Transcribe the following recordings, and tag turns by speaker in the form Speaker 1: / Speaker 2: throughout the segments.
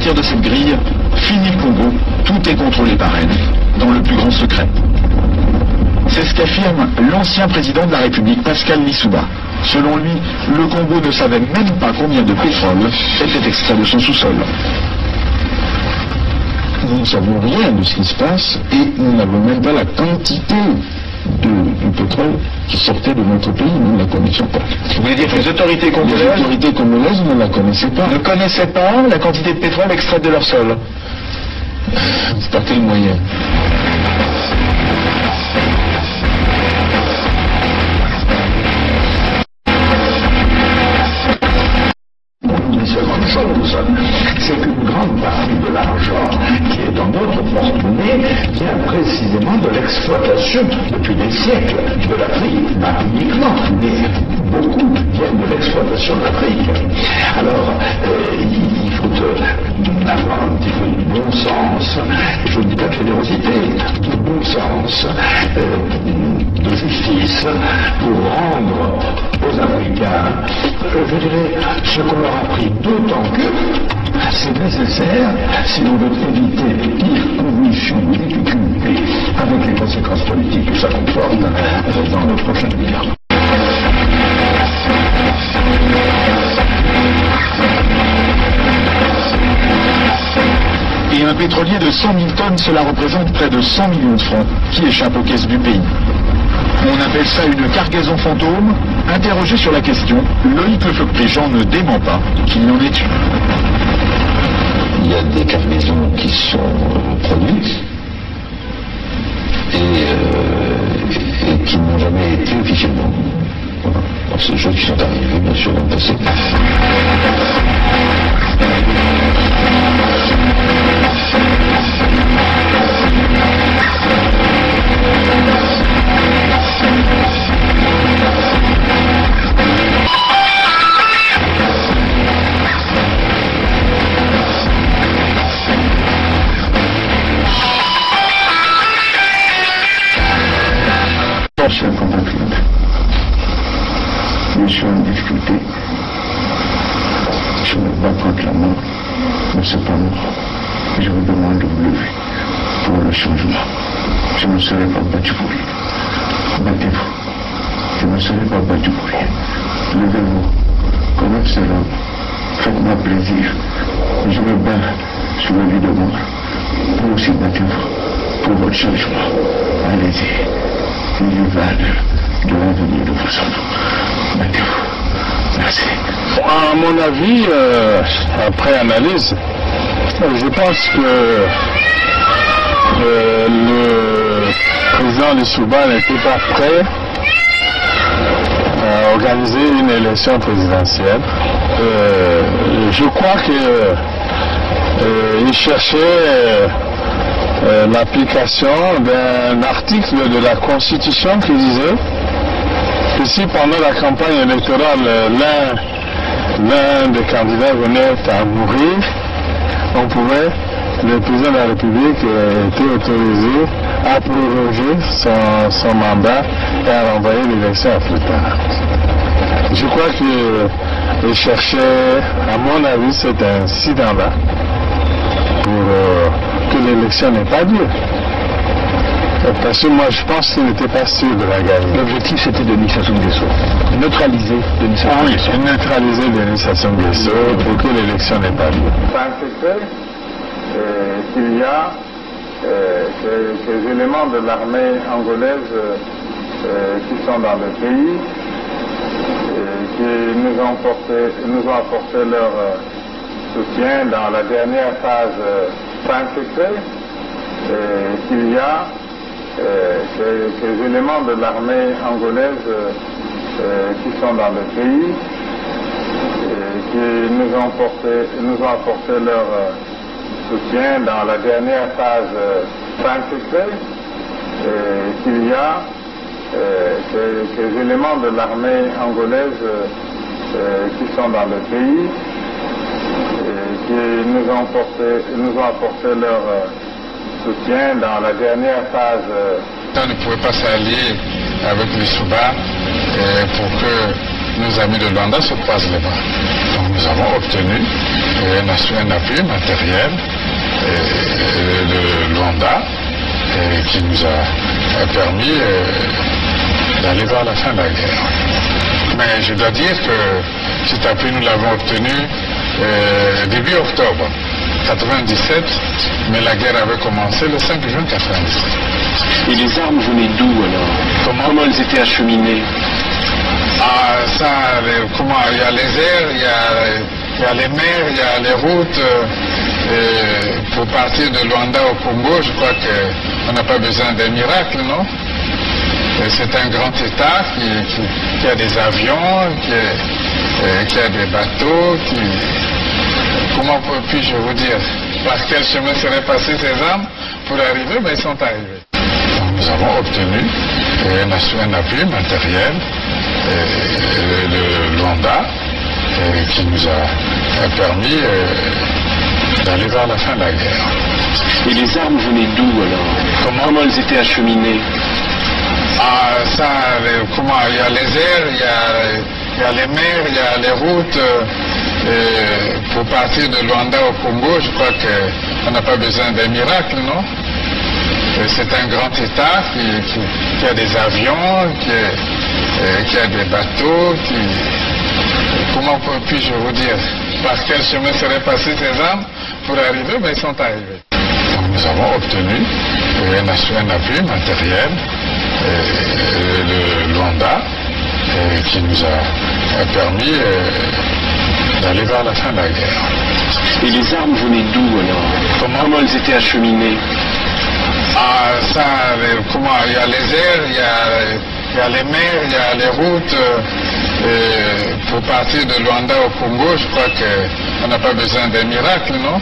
Speaker 1: partir de cette grille, fini le Congo, tout est contrôlé par elle, dans le plus grand secret. C'est ce qu'affirme l'ancien président de la République, Pascal Lissouba. Selon lui, le Congo ne savait même pas combien de pétrole était extrait de son sous-sol.
Speaker 2: Nous ne savons rien de ce qui se passe et nous n'avons même pas la quantité du pétrole qui sortait de notre pays, nous ne la connaissions pas.
Speaker 1: Vous voulez dire que les autorités congolaises
Speaker 2: ne la connaissaient pas.
Speaker 1: Ne connaissaient pas la quantité de pétrole extraite de leur sol?
Speaker 2: Par quel moyen?
Speaker 3: Une seconde chose, c'est qu'une grande partie de l'argent qui est dans notre porte-monnaie vient précisément de l'exploitation depuis des siècles de l'Afrique, pas uniquement, mais beaucoup viennent de l'exploitation de l'Afrique. Alors, il faut avoir un petit peu de bon sens, je ne dis pas de générosité, de bon sens, de justice, pour rendre aux Africains, je dirais, ce qu'on leur a pris, d'autant que c'est nécessaire si on veut éviter les pires conditions de difficultés avec les conséquences politiques que ça comporte dans le prochain gouvernement.
Speaker 1: Et un pétrolier de 100 000 tonnes, cela représente près de 100 millions de francs qui échappent aux caisses du pays. On appelle ça une cargaison fantôme. Interrogé sur la question, Loïc Lefebvre-Préjean ne dément pas qu'il y en ait une.
Speaker 2: Il y a des cargaisons qui sont produites et qui n'ont jamais été officiellement. Voilà. Donc c'est des choses qui sont arrivées, bien sûr, dans le passé.
Speaker 3: Chers compatriotes, je suis en difficulté. Je me bats contre la mort, mais cependant, je vous demande de vous lever pour le changement. Je ne serai pas battu pour rien. Battez-vous. Je ne serai pas battu pour rien. Levez-vous comme un seul homme. Faites-moi plaisir. Je me bats sur la vie de mort. Vous aussi battez-vous pour votre changement. Allez-y. Il y va de l'avenir de vos enfants. Battez-vous. Merci.
Speaker 4: À mon avis, après analyse, je pense que le président Lissouba n'était pas prêt à organiser une élection présidentielle. Je crois qu'il cherchait l'application d'un article de la Constitution qui disait que si pendant la campagne électorale l'un des candidats venait à mourir, le président de la République était autorisé à proroger son mandat et à renvoyer l'élection à plus tard. Je crois qu'il cherchait, à mon avis, cet incident-là pour que l'élection n'ait pas lieu. Parce que moi je pense qu'il n'était pas sûr de la gagner.
Speaker 3: L'objectif c'était Denis Sassou Nguesso. Neutraliser Denis Sassou Nguesso.
Speaker 4: Oui, neutraliser Denis Sassou Nguesso pour que l'élection n'ait pas lieu. C'est qu'il y a ces éléments de l'armée angolaise qui sont dans le pays, qui nous ont apporté leur soutien dans la dernière phase. Qu'il y a ces éléments de l'armée angolaise qui sont dans le pays, qui nous ont apporté leur soutien dans la dernière phase qu'il y a ces éléments de l'armée angolaise qui sont dans le pays, qui nous ont apporté leur soutien dans la dernière phase. On ne pouvait pas s'allier avec les Souba pour que nos amis de Luanda se croisent les bras.
Speaker 2: Nous avons obtenu un appui matériel de Luanda qui nous a permis d'aller vers la fin de la guerre. Mais je dois dire que cet appui, nous l'avons obtenu début octobre 97, mais la guerre avait commencé le 5 juin 97.
Speaker 5: Et les armes venaient d'où alors? Comment elles étaient acheminées?
Speaker 2: Il y a les airs, il y a les mers, il y a les routes. Pour partir de Luanda au Congo, je crois qu'on n'a pas besoin d'un miracle, non? C'est un grand État qui a des avions, qui a des bateaux, comment puis-je vous dire? Par quel chemin seraient passées ces armes pour arriver? Mais ils sont arrivés. Nous avons obtenu un appui matériel de Luanda qui nous a permis d'aller vers la fin de la guerre.
Speaker 5: Et les armes venaient d'où alors? Comment elles étaient acheminées?
Speaker 2: Il y a les airs, il y a les mers, il y a les routes. Pour partir de Luanda au Congo, je crois qu'on n'a pas besoin d'un miracle, non? C'est un grand État qui a des avions, qui a des bateaux, comment puis-je vous dire? Par quel chemin seraient passées ces armes pour arriver? Mais ils sont arrivés. Nous avons obtenu un appui matériel de Luanda qui nous a permis d'aller vers la fin de la guerre.
Speaker 5: Et les armes venaient d'où alors? Comment elles étaient acheminées?
Speaker 2: Il y a les airs, il y a les mers, il y a les routes. Pour partir de Luanda au Congo, je crois qu'on n'a pas besoin d'un miracle, non?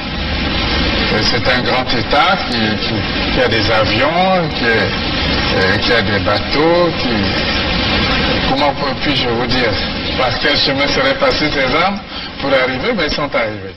Speaker 2: C'est un grand État qui a des avions, qui a des bateaux, comment puis-je vous dire? Par quel chemin seraient passées ces armes pour arriver? Mais ils sont arrivés.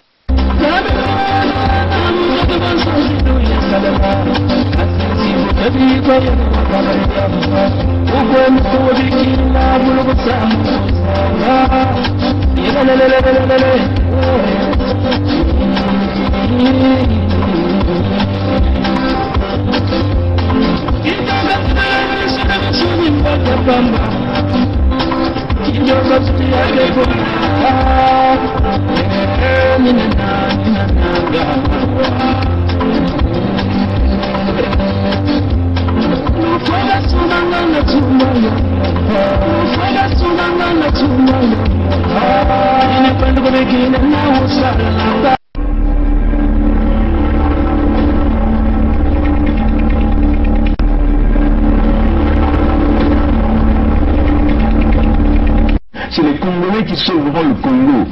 Speaker 3: C'est les Congolais qui sauveront le Congo.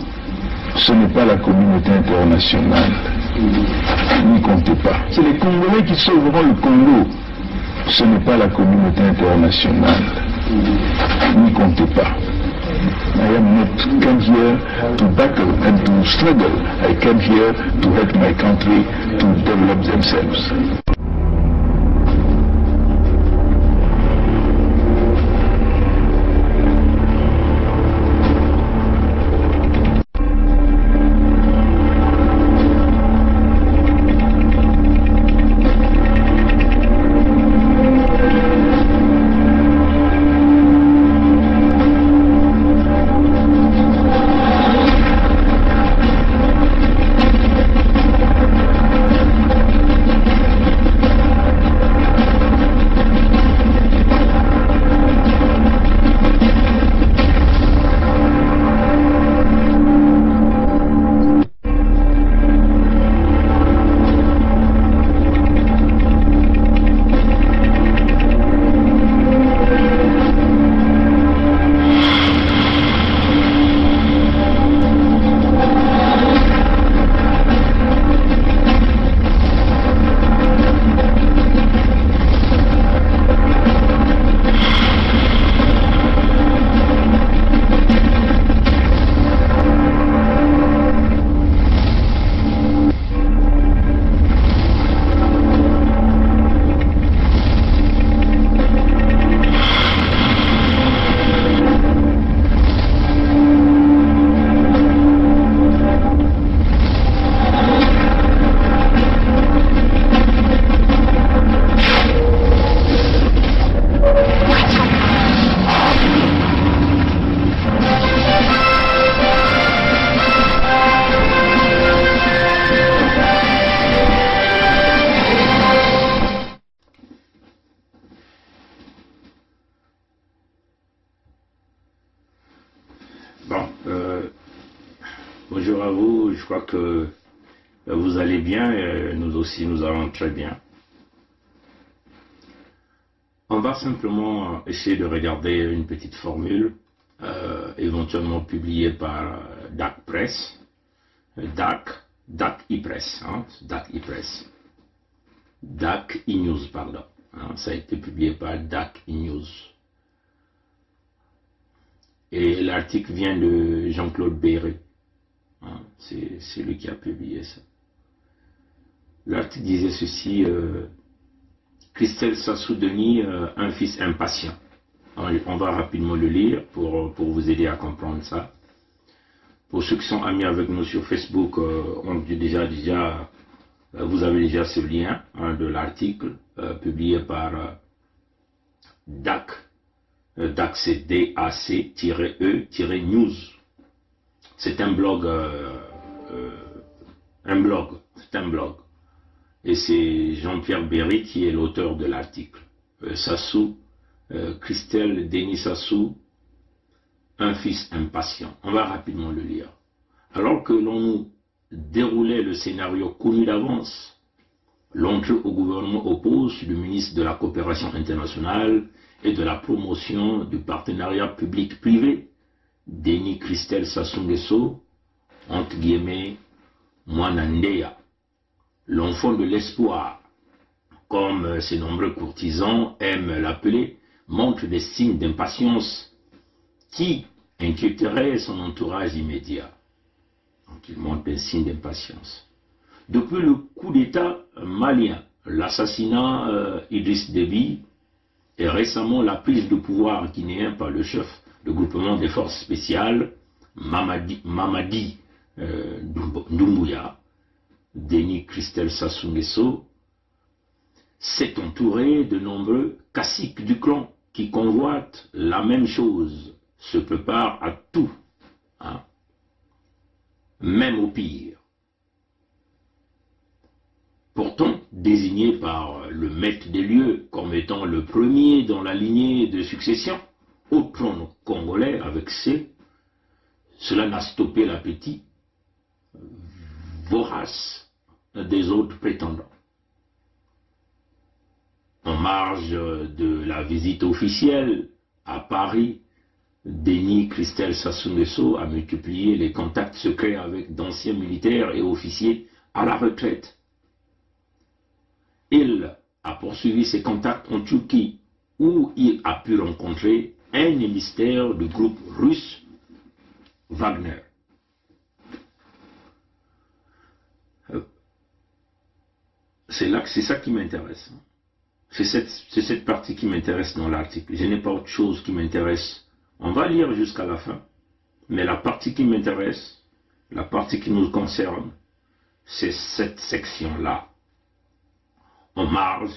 Speaker 3: Ce n'est pas la communauté internationale. N'y comptez pas. C'est les Congolais qui sauveront le Congo. Ce n'est pas la communauté internationale. N'y comptez pas. I am not come here to battle and to struggle. I came here to help my country to develop themselves.
Speaker 6: Bon, bonjour à vous, je crois que vous allez bien et nous aussi nous allons très bien. On va simplement essayer de regarder une petite formule, éventuellement publiée par DAC Press, DAC e-Press, hein, DAC e-Press, DAC e-News, pardon, hein, ça a été publié par DAC e-News. Et l'article vient de Jean-Claude Béré, hein, c'est lui qui a publié ça. L'article disait ceci, Christelle Sassou-Denis, un fils impatient. Alors, on va rapidement le lire pour vous aider à comprendre ça. Pour ceux qui sont amis avec nous sur Facebook, vous avez déjà ce lien, hein, de l'article publié par DAC. DAC c'est DAC-E-News. C'est un blog, c'est un blog. Et c'est Jean-Pierre Berry qui est l'auteur de l'article. Sassou, Christelle Denis Sassou, un fils impatient. On va rapidement le lire. Alors que l'on nous déroulait le scénario connu d'avance, l'entrée au gouvernement oppose du ministre de la Coopération internationale et de la promotion du partenariat public-privé, Denis Christelle Sassou Nguesso, entre guillemets, Mwanandeya, l'enfant de l'espoir, comme ses nombreux courtisans aiment l'appeler, montre des signes d'impatience qui inquiéteraient son entourage immédiat. Donc il montre des signes d'impatience. Depuis le coup d'État malien, l'assassinat Idriss Déby et récemment la prise de pouvoir guinéen par le chef du groupement des forces spéciales, Mamadi Doumbouya, Denis Christelle Sassou Nguesso, s'est entouré de nombreux caciques du clan qui convoitent la même chose, se préparent à tout, hein, même au pire. Pourtant, désigné par le maître des lieux comme étant le premier dans la lignée de succession au trône congolais avec cela n'a stoppé l'appétit vorace des autres prétendants. En marge de la visite officielle à Paris, Denis Christelle Sassou Nguesso a multiplié les contacts secrets avec d'anciens militaires et officiers à la retraite. Il a poursuivi ses contacts en Turquie, où il a pu rencontrer un émissaire du groupe russe Wagner. C'est ça qui m'intéresse. C'est cette partie qui m'intéresse dans l'article. Je n'ai pas autre chose qui m'intéresse. On va lire jusqu'à la fin. Mais la partie qui m'intéresse, la partie qui nous concerne, c'est cette section-là. En marge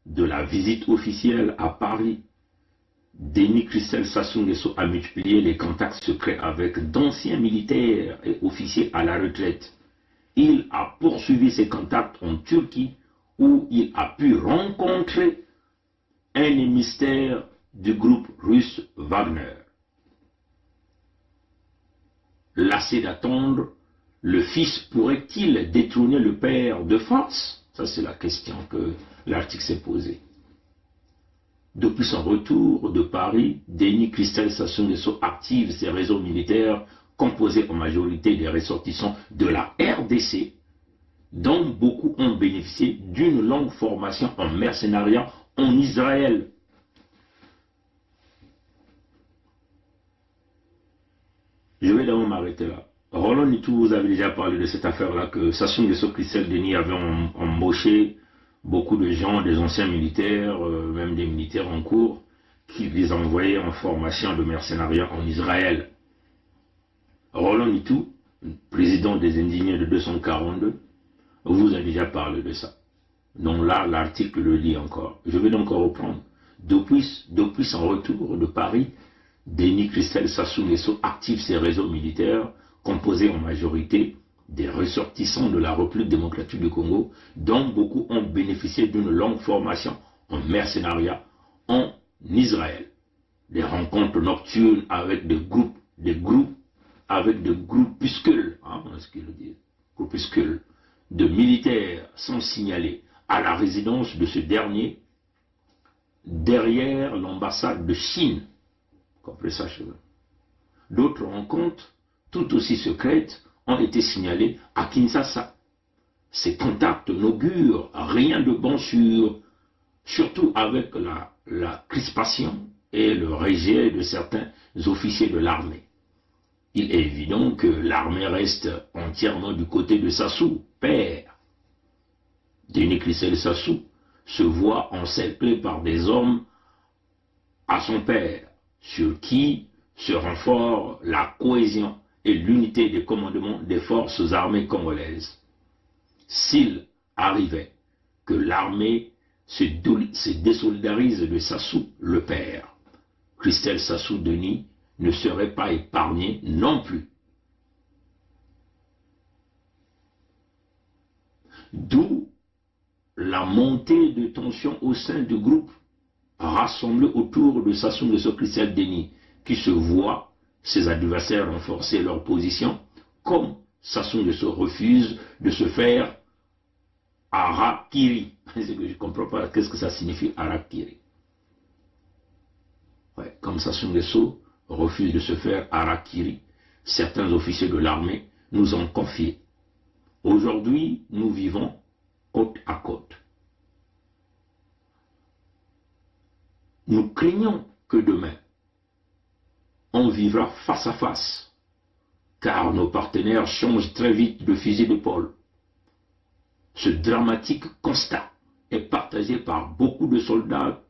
Speaker 6: de la visite officielle à Paris, Denis Christelle Sassou Nguesso a multiplié les contacts secrets avec d'anciens militaires et officiers à la retraite. Il a poursuivi ses contacts en Turquie, où il a pu rencontrer un émissaire du groupe russe Wagner. Lassé d'attendre, le fils pourrait-il détrôner le père de force? Ça, c'est la question que l'article s'est posée. Depuis son retour de Paris, Denis Christelle Sassou Nguesso active ses réseaux militaires composés en majorité des ressortissants de la RDC, dont beaucoup ont bénéficié d'une longue formation en mercenariat en Israël. Je vais d'abord m'arrêter là. Roland Nitou, vous avez déjà parlé de cette affaire-là, que Sassou Nguesso Christelle Denis avait embauché beaucoup de gens, des anciens militaires, même des militaires en cours, qui les envoyaient en formation de mercenariat en Israël. Roland Nitou, président des indignés de 242, vous a déjà parlé de ça. Donc là, l'article le lit encore. Je vais donc reprendre. Depuis son retour de Paris, Denis Christelle Sassou Nguesso active ses réseaux militaires composés en majorité des ressortissants de la République démocratique du Congo, dont beaucoup ont bénéficié d'une longue formation en mercenariat en Israël. Des rencontres nocturnes avec des groupes avec des groupuscules, ce qu'ils disent, groupuscules de militaires sont signalés à la résidence de ce dernier, derrière l'ambassade de Chine. Comprenez ça chez eux. D'autres rencontres, tout aussi secrètes, ont été signalées à Kinshasa. Ces contacts n'augurent rien de bon surtout avec la crispation et le rejet de certains officiers de l'armée. Il est évident que l'armée reste entièrement du côté de Sassou, père. Denis Christelle Sassou se voit encerclé par des hommes à son père, sur qui se renforce la cohésion et l'unité des commandements des forces armées congolaises. S'il arrivait que l'armée se désolidarise de Sassou, le père, Christelle Sassou Denis ne serait pas épargné non plus. D'où la montée de tension au sein du groupe rassemblé autour de Sassou Nguesso Christelle Denis, qui se voit ses adversaires renforcer leur position, comme Sassou Nguesso refuse de se faire harakiri. Je ne comprends pas qu'est-ce que ça signifie harakiri. Ouais, comme Sassou Nguesso refuse de se faire harakiri, certains officiers de l'armée nous ont confié. Aujourd'hui, nous vivons côte à côte. Nous craignons que demain, on vivra face à face, car nos partenaires changent très vite de fusil d'épaule. Ce dramatique constat est partagé par beaucoup de soldats,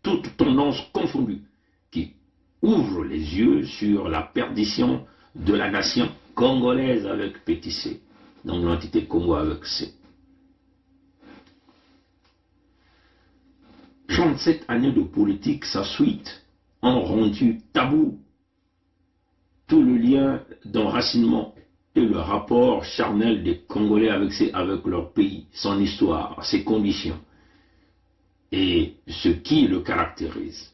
Speaker 6: toutes tendances confondues, qui ouvrent les yeux sur la perdition de la nation congolaise avec petit c, donc l'entité Congo avec C. 37 années de politique, sa suite, ont rendu tabou tout le lien d'enracinement et le rapport charnel des Congolais avec leur pays, son histoire, ses conditions et ce qui le caractérise.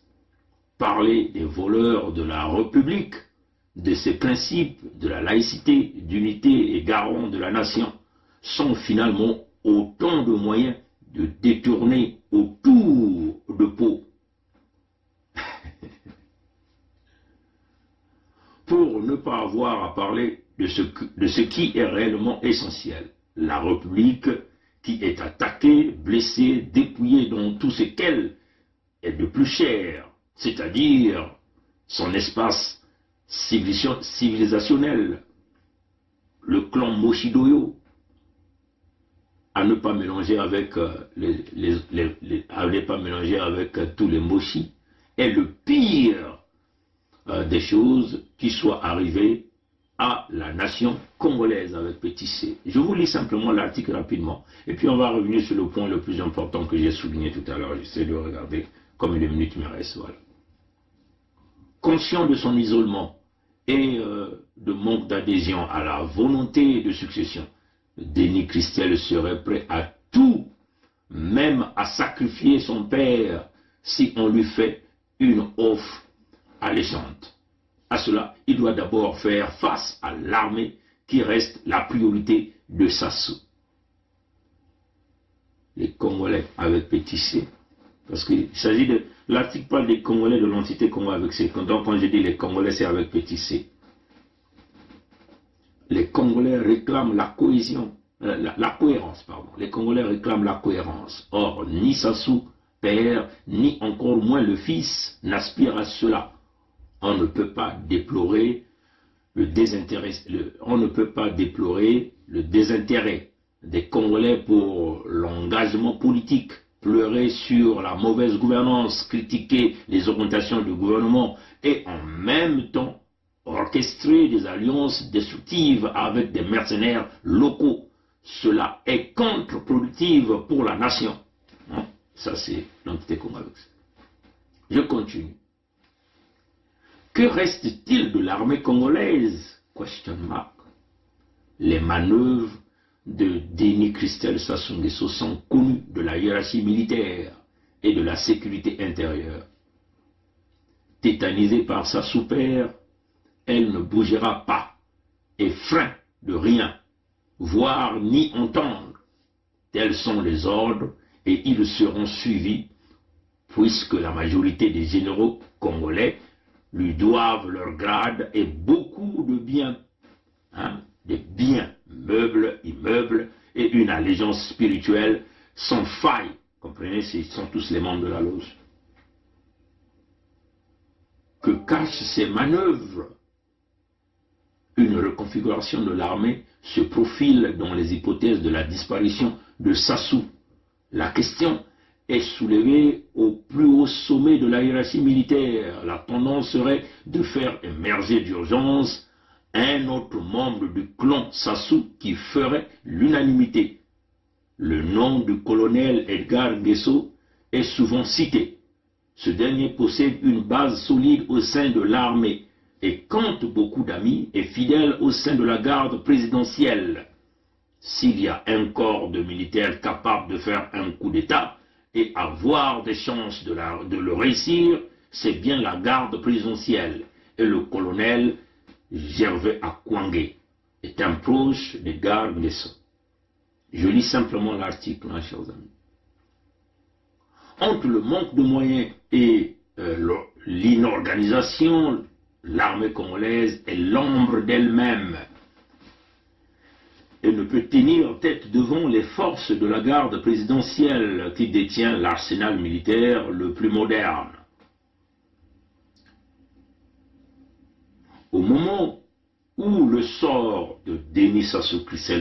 Speaker 6: Parler des voleurs de la République, de ses principes, de la laïcité, d'unité et garant de la nation, sont finalement autant de moyens de détourner autour de peau. Pour ne pas avoir à parler de ce qui est réellement essentiel. La République qui est attaquée, blessée, dépouillée dans tout ce qu'elle est de plus cher, c'est-à-dire son espace civilisationnel, le clan Moshidoyo, à ne pas mélanger avec tous les Moshi, est le pire des choses qui soient arrivées à la nation congolaise avec petit c. Je vous lis simplement l'article rapidement, et puis on va revenir sur le point le plus important que j'ai souligné tout à l'heure. J'essaie de regarder comme les minutes me restent. Voilà. Conscient de son isolement et de manque d'adhésion à la volonté de succession, Denis Christelle serait prêt à tout, même à sacrifier son père si on lui fait une offre alléchante. À cela, il doit d'abord faire face à l'armée qui reste la priorité de Sassou. Les Congolais avec petit c, parce qu'il s'agit de... L'article parle des Congolais de l'entité Congo avec C. Donc quand je dis les Congolais, c'est avec petit c. Les Congolais réclament la cohésion, la cohérence, pardon. Les Congolais réclament la cohérence. Or, ni Sassou, père, ni encore moins le fils n'aspirent à cela. On ne peut pas déplorer le désintérêt des Congolais pour l'engagement politique, pleurer sur la mauvaise gouvernance, critiquer les orientations du gouvernement et en même temps orchestrer des alliances destructives avec des mercenaires locaux. Cela est contre-productif pour la nation. Ça, c'est l'entité congolaise. Je continue. Que reste-t-il de l'armée congolaise? Question mark. Les manœuvres de Denis Christelle Sassou Nguesso sont connues de la hiérarchie militaire et de la sécurité intérieure. Tétanisée par Sassou père, elle ne bougera pas frein de rien, voir ni entendre. Tels sont les ordres et ils seront suivis puisque la majorité des généraux congolais lui doivent leur grade et beaucoup de biens, des biens, meubles, immeubles et une allégeance spirituelle sans faille. Comprenez, ce sont tous les membres de la loge. Que cachent ces manœuvres? Une reconfiguration de l'armée se profile dans les hypothèses de la disparition de Sassou. La question est soulevée au plus haut sommet de la hiérarchie militaire. La tendance serait de faire émerger d'urgence un autre membre du clan Sassou qui ferait l'unanimité. Le nom du colonel Edgar Nguesso est souvent cité. Ce dernier possède une base solide au sein de l'armée et compte beaucoup d'amis et fidèles au sein de la garde présidentielle. S'il y a un corps de militaires capable de faire un coup d'État et avoir des chances de le réussir, c'est bien la garde présidentielle. Et le colonel Gervais Akwangé est un proche de Edgar Nguesso. Je lis simplement l'article, hein, chers amis. Entre le manque de moyens et l'inorganisation, l'armée congolaise est l'ombre d'elle-même. Elle ne peut tenir tête devant les forces de la garde présidentielle qui détient l'arsenal militaire le plus moderne. Au moment où le sort de Denis Sassou Nguesso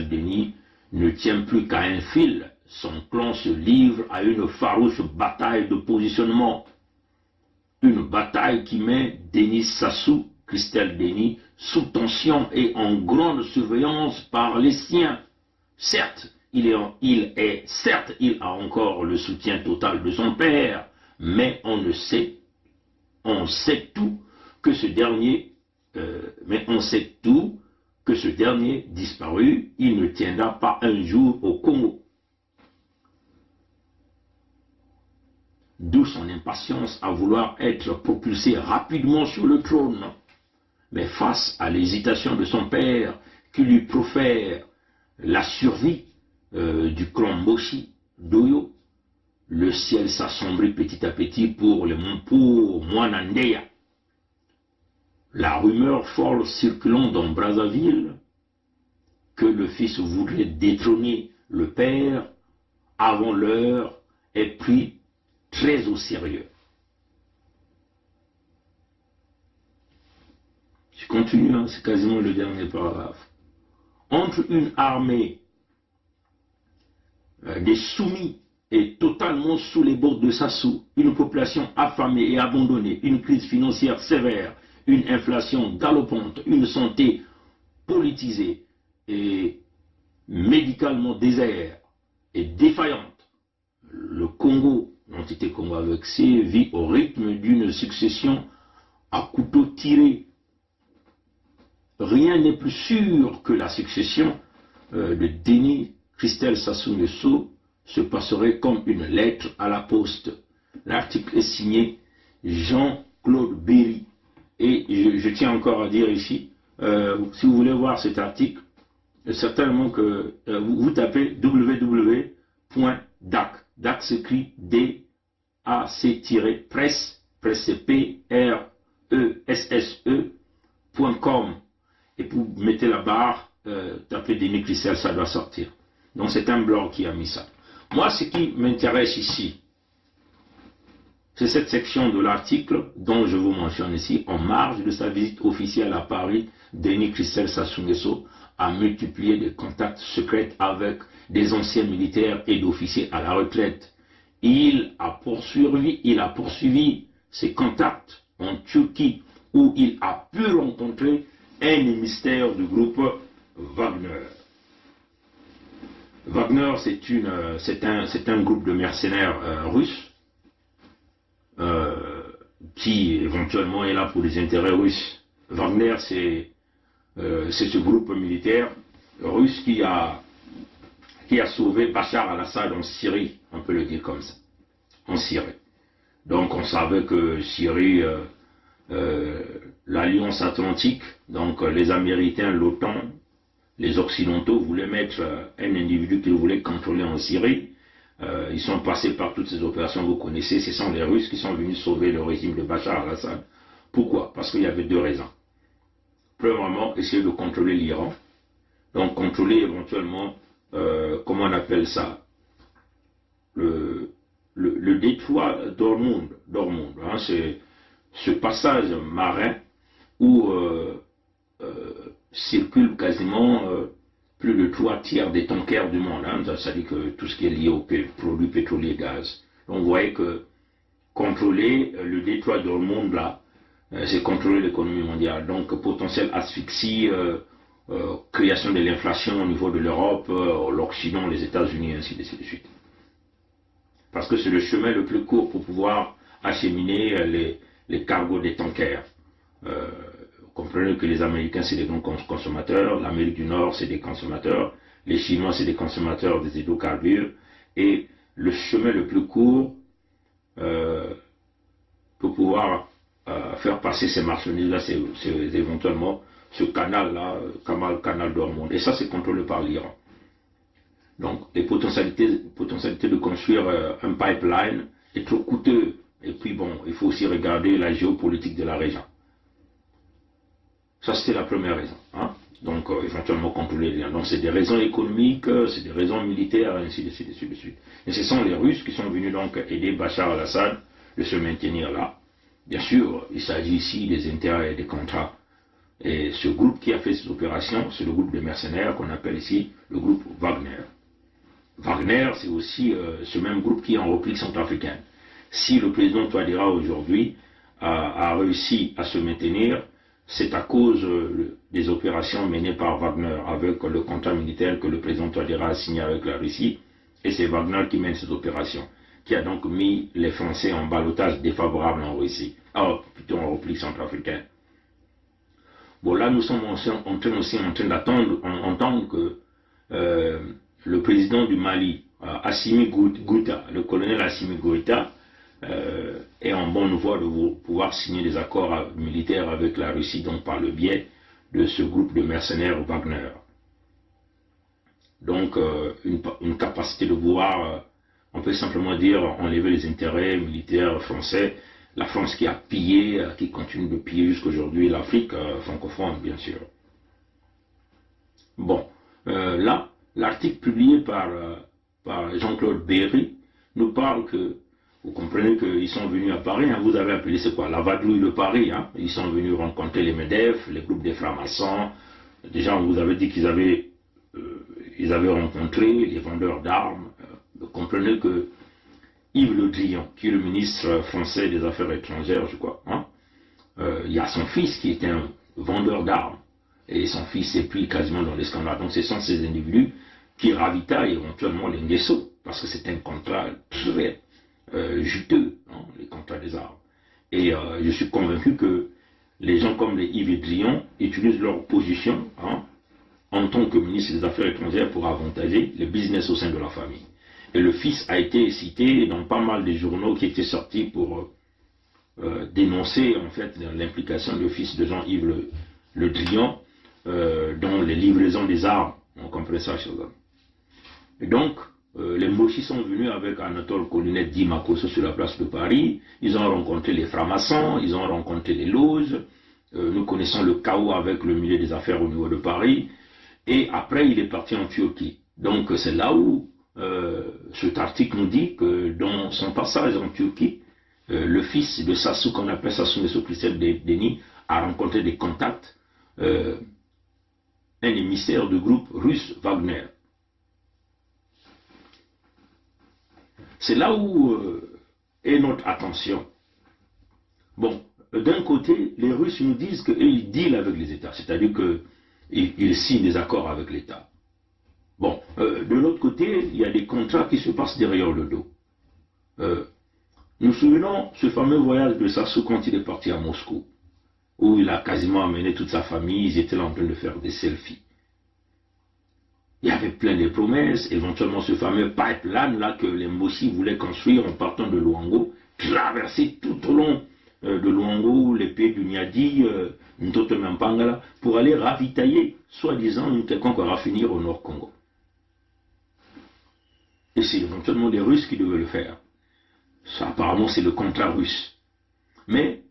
Speaker 6: ne tient plus qu'à un fil, son clan se livre à une farouche bataille de positionnement. Une bataille qui met Denis Sassou, Christelle Denis, sous tension et en grande surveillance par les siens. Certes, il a encore le soutien total de son père, mais on sait tout que ce dernier disparu, il ne tiendra pas un jour au Congo. D'où son impatience à vouloir être propulsé rapidement sur le trône. Mais face à l'hésitation de son père, qui lui profère la survie du clan Moshi d'Oyo, le ciel s'assombrit petit à petit pour Mwanandeya. La rumeur folle circulant dans Brazzaville que le fils voudrait détrôner le père avant l'heure est pris très au sérieux. Je continue, hein, c'est quasiment le dernier paragraphe. Entre une armée des soumis et totalement sous les bords de Sassou, une population affamée et abandonnée, une crise financière sévère, une inflation galopante, une santé politisée et médicalement désert et défaillante, le Congo, l'entité Congo avec C, vit au rythme d'une succession à couteau tiré. Rien n'est plus sûr que la succession de Denis Christelle Sassou Nguesso se passerait comme une lettre à la poste. L'article est signé Jean-Claude Berry. Et je tiens encore à dire ici, si vous voulez voir cet article, certainement que vous tapez www.dac, DAC s'écrit DAC-presse, presse PRESSE.com, et vous mettez la barre, tapez Denis Christelle, ça doit sortir. Donc c'est un blog qui a mis ça. Moi, ce qui m'intéresse ici, c'est cette section de l'article dont je vous mentionne ici. En marge de sa visite officielle à Paris, Denis Christelle Sassou Nguesso a multiplié des contacts secrets avec des anciens militaires et d'officiers à la retraite. Il a poursuivi ses contacts en Turquie où il a pu rencontrer un émissaire du groupe Wagner. Wagner, c'est un groupe de mercenaires russes qui éventuellement est là pour les intérêts russes. Wagner, c'est ce groupe militaire russe qui a sauvé Bachar al-Assad en Syrie, on peut le dire comme ça, en Syrie. Donc on savait que Syrie l'Alliance Atlantique, donc les Américains, l'OTAN, les Occidentaux voulaient mettre un individu qu'ils voulaient contrôler en Syrie. Ils sont passés par toutes ces opérations, vous connaissez, ce sont les Russes qui sont venus sauver le régime de Bachar al-Assad. Pourquoi? Parce qu'il y avait deux raisons. Premièrement, essayer de contrôler l'Iran, donc contrôler éventuellement, comment on appelle ça, le détroit d'Ormuz, hein, c'est ce passage marin où circulent quasiment plus de 3/4 des tankers du monde, hein, c'est-à-dire que tout ce qui est lié aux produits pétroliers et gaz. Donc vous voyez que contrôler le détroit d'Ormuz là, c'est contrôler l'économie mondiale. Donc potentielle asphyxie, création de l'inflation au niveau de l'Europe, l'Occident, les États-Unis, ainsi de suite. Parce que c'est le chemin le plus court pour pouvoir acheminer les cargos des tankers. Vous comprenez que les Américains, c'est des grands consommateurs, l'Amérique du Nord, c'est des consommateurs, les Chinois, c'est des consommateurs des hydrocarbures, et le chemin le plus court pour pouvoir faire passer ces marchandises-là, c'est éventuellement ce canal-là, canal d'Ormuz. Et ça, c'est contrôlé par l'Iran. Donc, les potentialités de construire un pipeline est trop coûteux. Et puis bon, il faut aussi regarder la géopolitique de la région. Ça, c'était la première raison. Hein? Donc, éventuellement contrôler les liens. Donc, c'est des raisons économiques, c'est des raisons militaires, ainsi de suite, ainsi de suite. Et ce sont les Russes qui sont venus donc aider Bachar al-Assad de se maintenir là. Bien sûr, il s'agit ici des intérêts et des contrats. Et ce groupe qui a fait ces opérations, c'est le groupe de mercenaires qu'on appelle ici le groupe Wagner. Wagner, c'est aussi ce même groupe qui est en République centrafricaine. Si le président Touadéra aujourd'hui a réussi à se maintenir, c'est à cause des opérations menées par Wagner avec le contrat militaire que le président Touadéra a signé avec la Russie. Et c'est Wagner qui mène ces opérations, qui a donc mis les Français en ballottage défavorable en Russie, plutôt en République centrafricaine. Bon, là, nous sommes en train d'entendre que le président du Mali, Assimi Goïta, le colonel Assimi Goïta, est en bonne voie de pouvoir signer des accords militaires avec la Russie, donc par le biais de ce groupe de mercenaires Wagner. Donc, une capacité de pouvoir, on peut simplement dire, enlever les intérêts militaires français. La France qui a pillé, qui continue de piller jusqu'aujourd'hui l'Afrique francophone, bien sûr. Bon, là, l'article publié par Jean-Claude Berry nous parle que, vous comprenez qu'ils sont venus à Paris, hein, vous avez appelé c'est quoi, la vadrouille de Paris, hein, ils sont venus rencontrer les MEDEF, les groupes des francs-maçons. Déjà, on vous avait dit qu'ils avaient rencontré les vendeurs d'armes. Vous comprenez que Yves Le Drian, qui est le ministre français des Affaires étrangères, je crois, hein, il y a son fils qui était un vendeur d'armes, et son fils s'est pris quasiment dans les scandales. Donc ce sont ces individus qui ravitaillent éventuellement les Nguesso, parce que c'est un contrat très juteux, hein, les contrats des armes. Et je suis convaincu que les gens comme les Yves Le Drian utilisent leur position, hein, en tant que ministre des Affaires étrangères pour avantager le business au sein de la famille. Et le fils a été cité dans pas mal de journaux qui étaient sortis pour dénoncer en fait l'implication du fils de Jean-Yves Le Drian dans les livraisons des armes. On comprend ça chez eux. Et donc, les Mochis sont venus avec Anatole Colinet Dimakoso sur la place de Paris. Ils ont rencontré les francs-maçons, ils ont rencontré les loges. Nous connaissons le chaos avec le milieu des affaires au niveau de Paris. Et après, il est parti en Turquie. Donc, c'est là où cet article nous dit que dans son passage en Turquie, le fils de Sassou, qu'on appelle Sassou Nguesso Christelle Denis, a rencontré des contacts, un émissaire du groupe russe Wagner. C'est là où est notre attention. Bon, d'un côté, les Russes nous disent qu'ils dealent avec les États, c'est-à-dire qu'ils signent des accords avec l'État. Bon, de l'autre côté, il y a des contrats qui se passent derrière le dos. Nous souvenons ce fameux voyage de Sassou quand il est parti à Moscou, où il a quasiment amené toute sa famille, ils étaient là en train de faire des selfies. Il y avait plein de promesses, éventuellement ce fameux pipeline là que les Mochis voulaient construire en partant de Luango, traverser tout au long de Luango, les pays du Niadi, Ntoto-Mampangala, pour aller ravitailler, soi-disant, une quelconque raffinerie au Nord Congo. Et c'est éventuellement les Russes qui devaient le faire. Ça, apparemment, c'est le contrat russe. Mais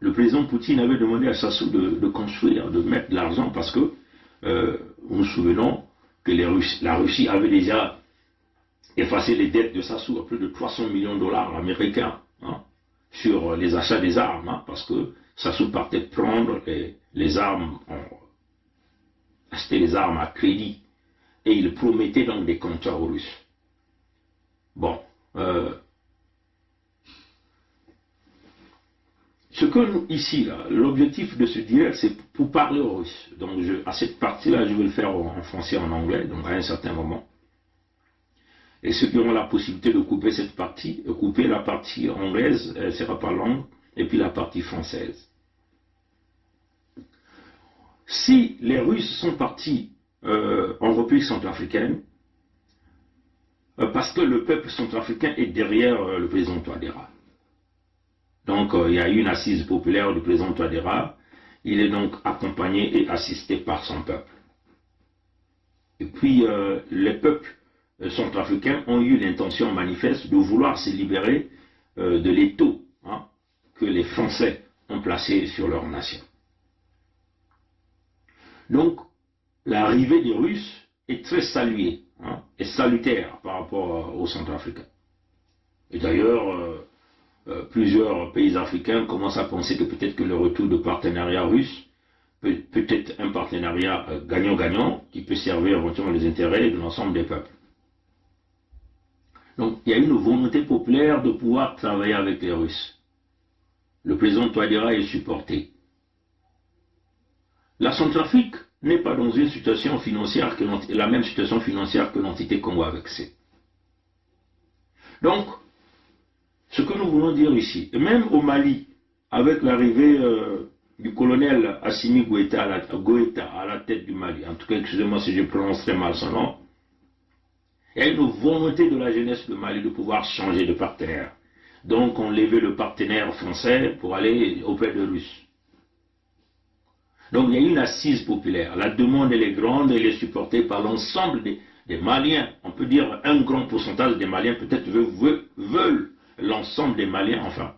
Speaker 6: le président Poutine avait demandé à Sassou de construire, de mettre de l'argent, parce que nous nous souvenons que la Russie avait déjà effacé les dettes de Sassou à plus de 300 millions de dollars américains, hein, sur les achats des armes, hein, parce que Sassou partait prendre les armes, acheter les armes à crédit, et il promettait donc des contrats aux Russes. Bon, ce que nous, ici, l'objectif de ce direct, c'est pour parler aux Russes. Donc, à cette partie-là, je vais le faire en français et en anglais, donc à un certain moment. Et ceux qui auront la possibilité de couper cette partie, de couper la partie anglaise, elle ne sera pas longue, et puis la partie française. Si les Russes sont partis en République centrafricaine, parce que le peuple centrafricain est derrière le président Touadéra. Donc il y a eu une assise populaire du président Touadéra, il est donc accompagné et assisté par son peuple. Et puis les peuples centrafricains ont eu l'intention manifeste de vouloir se libérer de l'étau, hein, que les Français ont placé sur leur nation. Donc l'arrivée des Russes est très saluée, hein, et salutaire par rapport aux Centrafricains. Et d'ailleurs, plusieurs pays africains commencent à penser que peut-être que le retour de partenariat russe peut être un partenariat gagnant-gagnant qui peut servir éventuellement les intérêts de l'ensemble des peuples. Donc il y a une volonté populaire de pouvoir travailler avec les Russes. Le président Touadéra est supporté. La Centrafrique n'est pas dans une situation financière que la même situation financière que l'entité Congo avec C. Donc, ce que nous voulons dire ici, et même au Mali, avec l'arrivée du colonel Assimi Goïta à la tête du Mali, en tout cas, excusez-moi si je prononce très mal son nom, il y a une volonté de la jeunesse du Mali de pouvoir changer de partenaire. Donc, on levait le partenaire français pour aller auprès de Russes. Donc, il y a une assise populaire. La demande, elle est grande, elle est supportée par l'ensemble des Maliens. On peut dire un grand pourcentage des Maliens peut-être veulent l'ensemble des Maliens, enfin,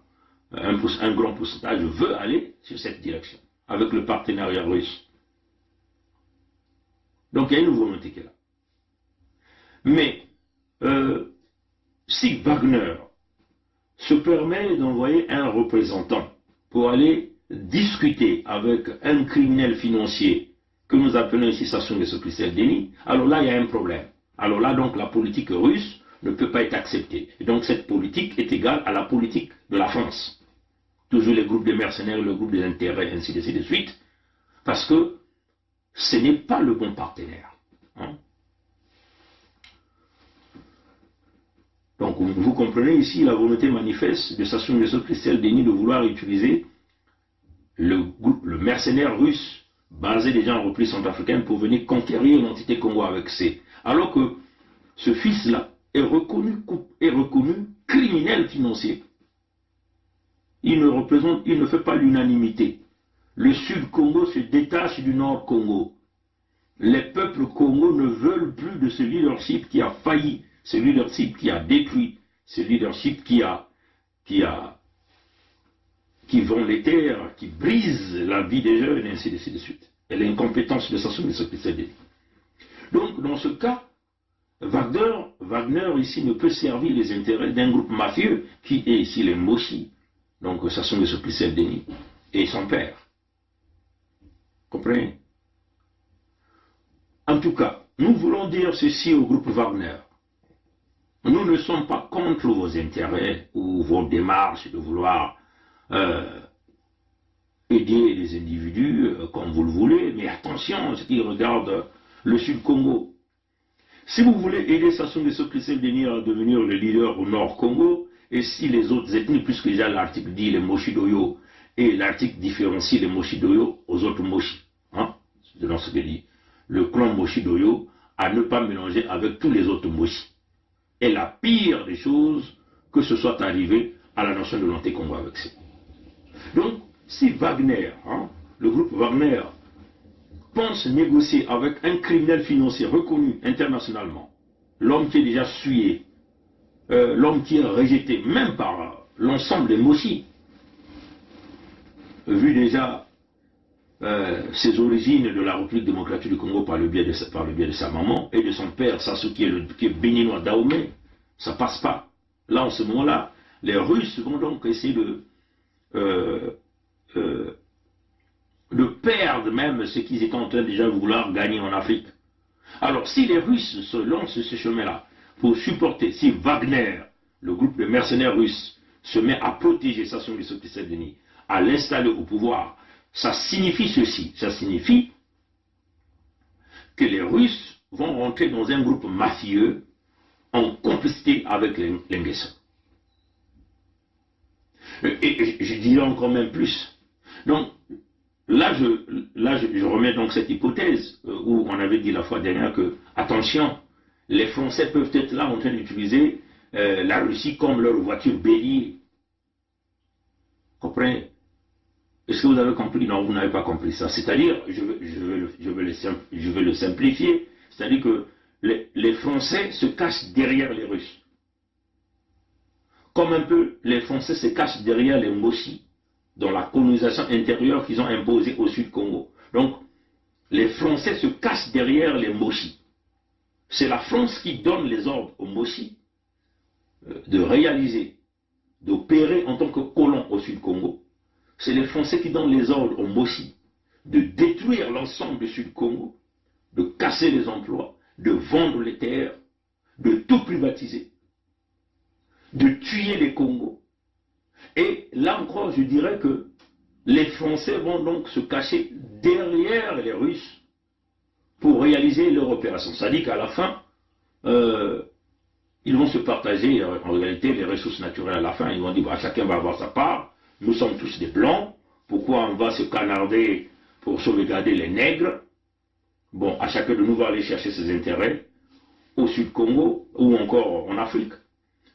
Speaker 6: un grand pourcentage veut aller sur cette direction, avec le partenariat russe. Donc, il y a une volonté qui est là. Mais, si Wagner se permet d'envoyer un représentant pour aller discuter avec un criminel financier que nous appelons ici Sassou Nguesso Christelle Denis, alors là il y a un problème. Alors là donc la politique russe ne peut pas être acceptée. Et donc cette politique est égale à la politique de la France. Toujours les groupes de mercenaires, le groupe des intérêts, ainsi de suite, parce que ce n'est pas le bon partenaire. Hein? Donc vous comprenez ici la volonté manifeste de Sassou Nguesso Christelle Denis de vouloir utiliser le mercenaire russe basé déjà en République centrafricaine pour venir conquérir l'entité Congo avec C. Alors que ce fils-là est reconnu criminel financier. Il ne fait pas l'unanimité. Le Sud Congo se détache du Nord Congo. Les peuples Congo ne veulent plus de ce leadership qui a failli, ce leadership qui a détruit, ce leadership qui vend les terres, qui brise la vie des jeunes, et ainsi de suite. Et l'incompétence de Sassou Nguesso Christelle Denis. Donc, dans ce cas, Wagner ici ne peut servir les intérêts d'un groupe mafieux qui est ici les Moshi, donc Sassou Nguesso Christelle Denis, et son père. Comprenez? En tout cas, nous voulons dire ceci au groupe Wagner. Nous ne sommes pas contre vos intérêts ou vos démarches de vouloir aider les individus comme vous le voulez, mais attention, ce qui regarde le Sud Congo. Si vous voulez aider Sassou Nguesso Christelle Denis à devenir le leader au Nord Congo, et si les autres ethnies, puisque déjà l'article dit les Moshi-Doyo, et l'article différencie les Moshi-Doyo aux autres Moshi, hein, c'est dans ce que dit le clan Moshi-Doyo, à ne pas mélanger avec tous les autres Moshi. Et la pire des choses, que ce soit arrivé à la nation de l'Anté-Congo avec ça. Donc, si Wagner, le groupe Wagner, pense négocier avec un criminel financier reconnu internationalement, l'homme qui est déjà sué, l'homme qui est rejeté même par l'ensemble des Moshi, vu déjà ses origines de la République démocratique du Congo par le biais de sa maman et de son père, Sassou, qui est béninois Dahomey, ça passe pas. Là, en ce moment-là, les Russes vont donc essayer de perdre même ce qu'ils étaient en train déjà de vouloir gagner en Afrique. Alors, si les Russes se lancent ce chemin-là pour supporter, si Wagner, le groupe de mercenaires russes, se met à protéger Sassou Nguesso Tshisekedi, à l'installer au pouvoir, ça signifie ceci, ça signifie que les Russes vont rentrer dans un groupe mafieux en complicité avec les Nguesso. Et je dirais encore même plus. Donc, là, je remets donc cette hypothèse où on avait dit la fois dernière que, attention, les Français peuvent être là en train d'utiliser la Russie comme leur voiture bélier. Comprenez? Est-ce que vous avez compris? Non, vous n'avez pas compris ça. C'est-à-dire, je vais le simplifier, c'est-à-dire que les Français se cachent derrière les Russes. Comme un peu les Français se cachent derrière les Moshi dans la colonisation intérieure qu'ils ont imposée au Sud Congo. Donc, les Français se cachent derrière les Moshi. C'est la France qui donne les ordres aux Moshi de réaliser, d'opérer en tant que colons au Sud Congo. C'est les Français qui donnent les ordres aux Moshi de détruire l'ensemble du Sud Congo, de casser les emplois, de vendre les terres, de tout privatiser, de tuer les Congos. Et là encore, je dirais que les Français vont donc se cacher derrière les Russes pour réaliser leur opération. C'est-à-dire qu'à la fin, ils vont se partager en réalité les ressources naturelles à la fin. Ils vont dire, bah, chacun va avoir sa part, nous sommes tous des blancs, pourquoi on va se canarder pour sauvegarder les nègres? Bon, à chacun de nous va aller chercher ses intérêts au Sud Congo ou encore en Afrique.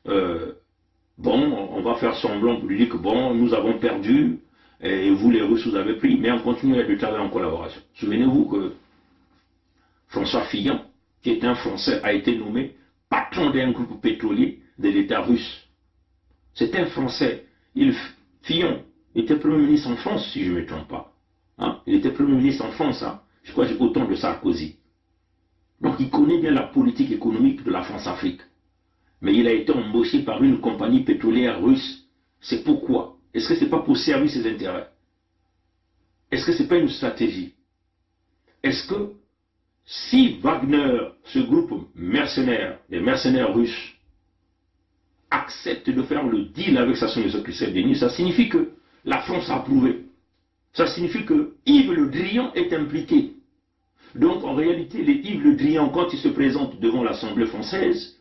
Speaker 6: Bon, on va faire semblant pour lui dire que bon, nous avons perdu et vous les Russes vous avez pris, mais on continue de travailler en collaboration. Souvenez-vous que François Fillon, qui est un Français, a été nommé patron d'un groupe pétrolier de l'État russe. C'est un Français. Fillon était Premier ministre en France, si je ne me trompe pas. Hein? Il était Premier ministre en France, hein? Je crois au temps de Sarkozy. Donc il connaît bien la politique économique de la France-Afrique. Mais il a été embauché par une compagnie pétrolière russe. C'est pourquoi? Est-ce que ce n'est pas pour servir ses intérêts? Est-ce que ce n'est pas une stratégie? Est-ce que si Wagner, ce groupe mercenaire, les mercenaires russes, accepte de faire le deal avec Sassou Nguesso Tshisekedi, ça signifie que la France a approuvé. Ça signifie que Yves Le Drian est impliqué. Donc en réalité, les Yves Le Drian, quand ils se présentent devant l'Assemblée française,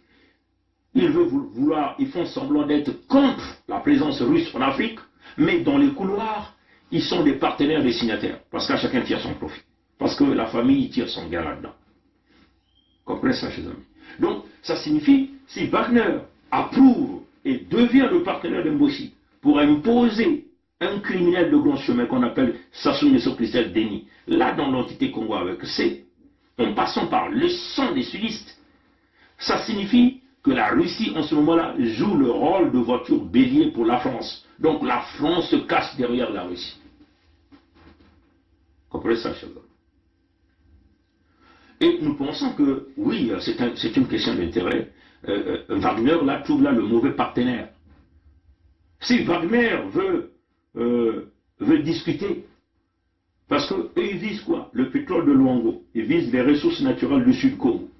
Speaker 6: ils font semblant d'être contre la présence russe en Afrique, mais dans les couloirs, ils sont des partenaires des signataires, parce qu'à chacun tire son profit. Parce que la famille tire son gain là-dedans. Comprenez ça, chers amis? Donc, ça signifie, si Wagner approuve et devient le partenaire de Mboshi pour imposer un criminel de grand chemin qu'on appelle Sassou Nguesso Tshisekedi, là dans l'entité Congo avec C, en passant par le sang des sudistes, ça signifie que la Russie en ce moment-là joue le rôle de voiture bélier pour la France. Donc la France se cache derrière la Russie. Comprenez ça, chers amis? Et nous pensons que, oui, c'est une question d'intérêt. Wagner là, trouve là le mauvais partenaire. Si Wagner veut discuter, parce qu'eux ils visent quoi? Le pétrole de Luango, ils visent les ressources naturelles du Sud Congo.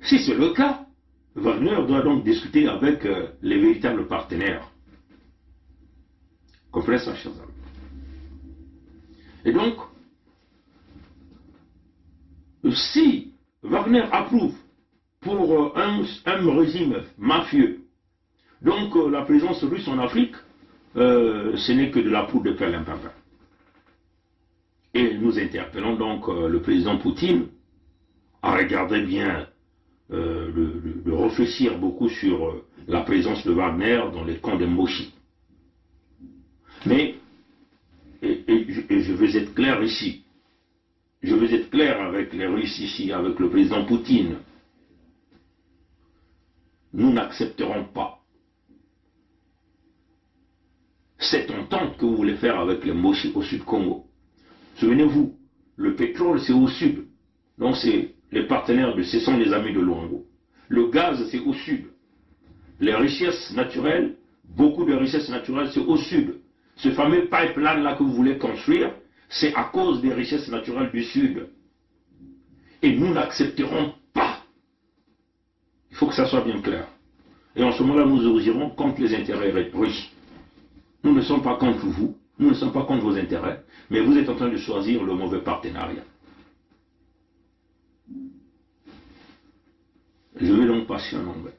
Speaker 6: Si c'est le cas, Wagner doit donc discuter avec les véritables partenaires. Comprenez ça, chers amis? Et donc, si Wagner approuve pour un régime mafieux, donc la présence russe en Afrique, ce n'est que de la poudre de perlimpinpin. Et nous interpellons donc le président Poutine à regarder bien, de réfléchir beaucoup sur la présence de Wagner dans les camps de Mboshi. Mais et je veux être clair ici. Je veux être clair avec les Russes ici, avec le président Poutine. Nous n'accepterons pas cette entente que vous voulez faire avec les Moshi au Sud Congo. Souvenez-vous, le pétrole c'est au sud. Donc c'est les partenaires, ce sont les amis de Luango. Le gaz c'est au sud. Les richesses naturelles, beaucoup de richesses naturelles c'est au sud. Ce fameux pipeline là que vous voulez construire, c'est à cause des richesses naturelles du sud. Et nous n'accepterons pas. Il faut que ça soit bien clair. Et en ce moment-là, nous agirons contre les intérêts russes. Nous ne sommes pas contre vous, nous ne sommes pas contre vos intérêts, mais vous êtes en train de choisir le mauvais partenariat. Je vais donc passer en anglais.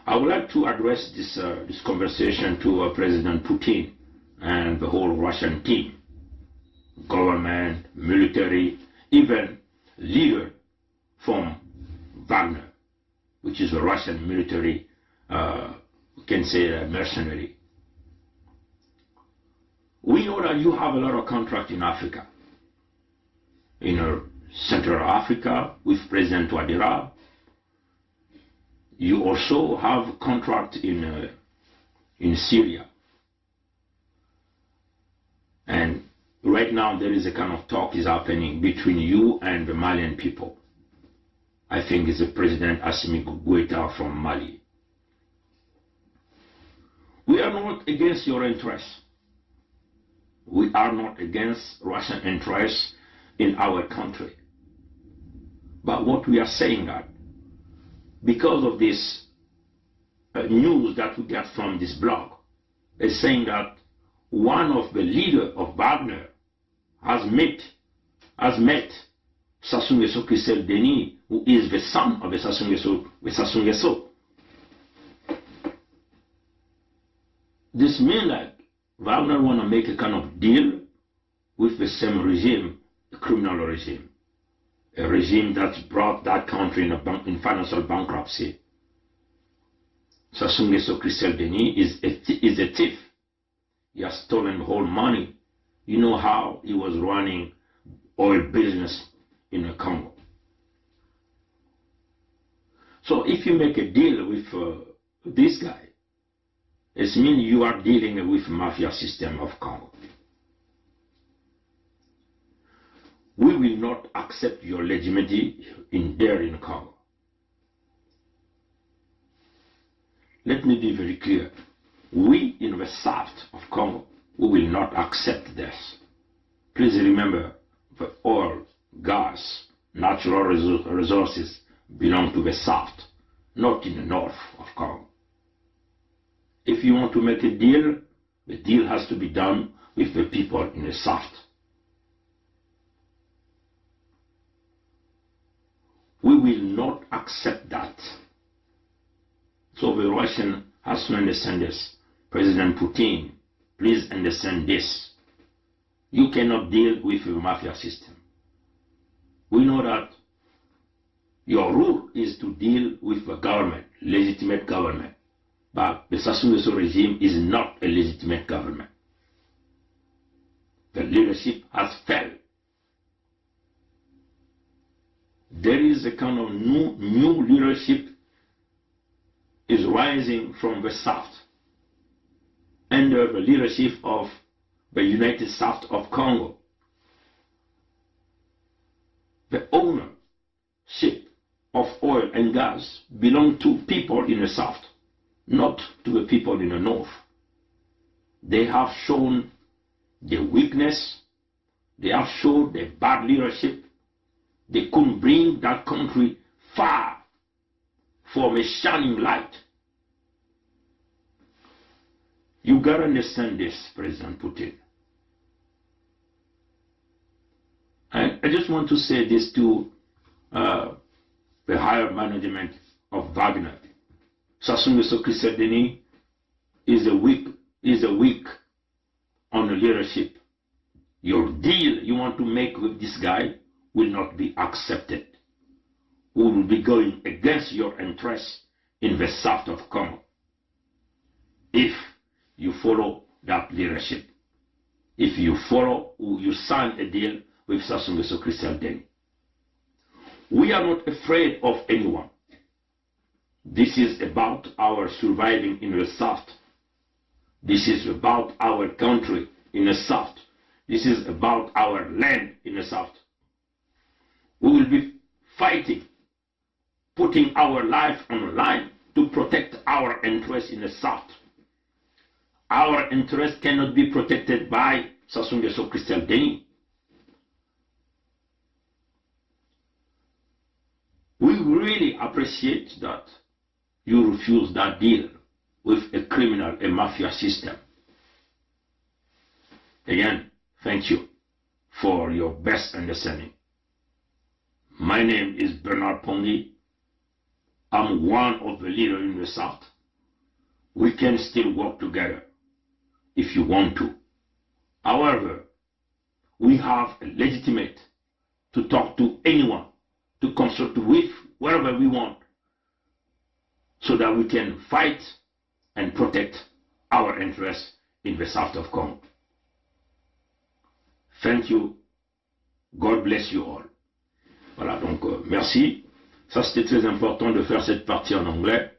Speaker 6: I would like to address this conversation to President Putin and the whole Russian team, government, military, even leader from Wagner, which is a Russian military, we can say mercenary. We know that you have a lot of contract in Africa, in Central Africa with President Touadéra. You also have contract in Syria. And right now there is a kind of talk is happening between you and the Malian people. I think it's the President Assimi Goïta from Mali. We are not against your interests. We are not against Russian interests in our country. But what we are saying that because of this news that we get from this blog, is saying that one of the leaders of Wagner has met Sassou Nguesso Christelle Denis, who is the son of the Sassou Nguesso. This means that Wagner want to make a kind of deal with the same regime, the criminal regime. A regime that brought that country in financial bankruptcy. Sassou Nguesso Christelle Denis is a thief. He has stolen the whole money. You know how he was running oil business in the Congo. So if you make a deal with this guy, it means you are dealing with the mafia system of Congo. We will not accept your legitimacy there in Congo. Let me be very clear. We in the south of Congo, we will not accept this. Please remember, the oil, gas, natural resources belong to the south, not in the north of Congo. If you want to make a deal, the deal has to be done with the people in the south. We will not accept that. So the Russian has to understand this. President Putin, please understand this. You cannot deal with the mafia system. We know that your rule is to deal with the government, legitimate government. But the Sassou Nguesso regime is not a legitimate government. The leadership has failed. There is a kind of new leadership is rising from the south under the leadership of the United South of Congo. The ownership of oil and gas belong to people in the south, not to the people in the north. They have shown the weakness, they have shown the bad leadership. They couldn't bring that country far from a shining light. You gotta understand this, President Putin. I just want to say this to the higher management of Wagner. Sassou Nguesso Christelle Denis is a weak on the leadership. Your deal you want to make with this guy will not be accepted. We will be going against your interests in the south of Congo. If you follow that leadership if you follow or you sign a deal with Sassou Nguesso Christian Deni. We are not afraid of anyone. This is about our surviving in the South. This is about our country in the South. This is about our land in the South. We will be fighting, putting our life on the line to protect our interests in the South. Our interests cannot be protected by Sassou Nguesso Christian Deni. We really appreciate that you refuse that deal with a criminal, a mafia system. Again, thank you for your best understanding. My name is Bernard Pongi. I'm one of the leaders in the South. We can still work together if you want to. However, we have a legitimate to talk to anyone, to consult with wherever we want, so that we can fight and protect our interests in the South of Congo. Thank you. God bless you all. Voilà, donc merci. Ça, c'était très important de faire cette partie en anglais.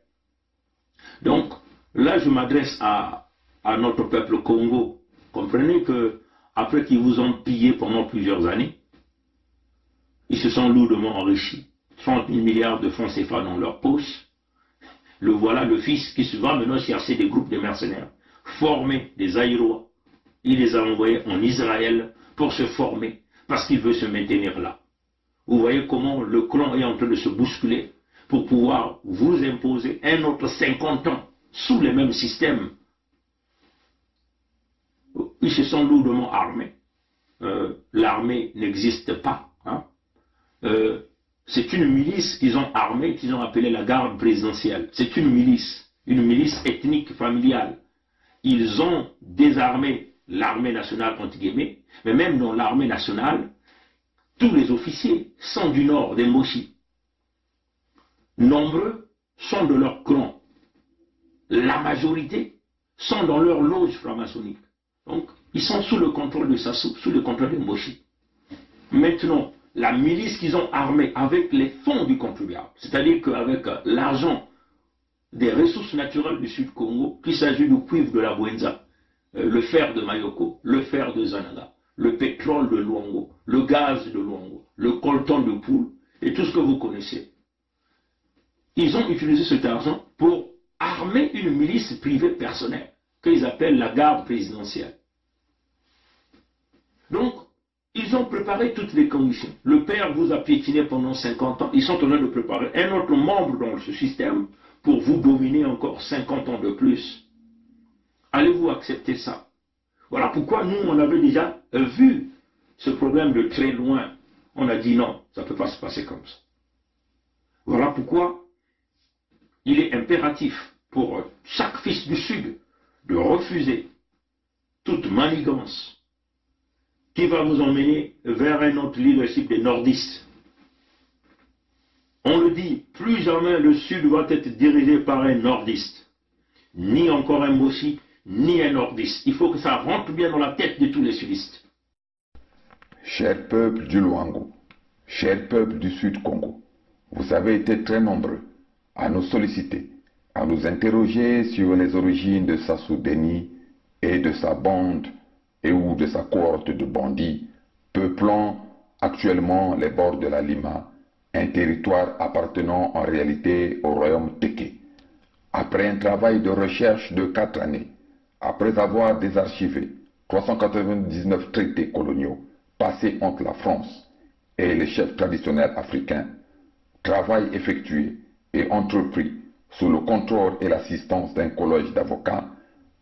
Speaker 6: Donc, là, je m'adresse à notre peuple Congo. Comprenez que après qu'ils vous ont pillé pendant plusieurs années, ils se sont lourdement enrichis. 30 000 milliards de francs CFA dans leur poche. Le voilà, le fils qui se va maintenant chercher des groupes de mercenaires, former des Aïrois. Il les a envoyés en Israël pour se former, parce qu'il veut se maintenir là. Vous voyez comment le clan est en train de se bousculer pour pouvoir vous imposer un autre 50 ans sous les mêmes systèmes. Ils se sont lourdement armés. L'armée n'existe pas. Hein. C'est une milice qu'ils ont armée, qu'ils ont appelée la garde présidentielle. C'est une milice ethnique familiale. Ils ont désarmé l'armée nationale, entre guillemets, mais même dans l'armée nationale, tous les officiers sont du nord, des Moshi. Nombreux sont de leur clan. La majorité sont dans leur loge franc-maçonnique. Donc, ils sont sous le contrôle de Sassou, sous le contrôle de Moshi. Maintenant, la milice qu'ils ont armée avec les fonds du contribuable, c'est-à-dire qu'avec l'argent des ressources naturelles du Sud Congo, qu'il s'agit du cuivre de la Bwenza, le fer de Mayoko, le fer de Zanaga, le pétrole de Luango, le gaz de Luango, le coltan de poule, et tout ce que vous connaissez. Ils ont utilisé cet argent pour armer une milice privée personnelle, qu'ils appellent la garde présidentielle. Donc, ils ont préparé toutes les conditions. Le père vous a piétiné pendant 50 ans. Ils sont en train de préparer un autre membre dans ce système pour vous dominer encore 50 ans de plus. Allez-vous accepter ça? Voilà pourquoi nous, on avait déjà vu ce problème de très loin. On a dit non, ça ne peut pas se passer comme ça. Voilà pourquoi il est impératif pour chaque fils du Sud de refuser toute manigance qui va vous emmener vers un autre leadership des nordistes. On le dit, plus jamais le Sud va être dirigé par un nordiste, ni encore un Moshi, ni un nordiste. Il faut que ça rentre bien dans la tête de tous les sudistes.
Speaker 7: Cher peuple du Luango, cher peuple du Sud Congo, vous avez été très nombreux à nous solliciter, à nous interroger sur les origines de Sassou Deni et de sa bande et ou de sa cohorte de bandits peuplant actuellement les bords de la Lima, un territoire appartenant en réalité au royaume Téké. Après un travail de recherche de 4 années, après avoir désarchivé 399 traités coloniaux passés entre la France et les chefs traditionnels africains, travail effectué et entrepris sous le contrôle et l'assistance d'un collège d'avocats,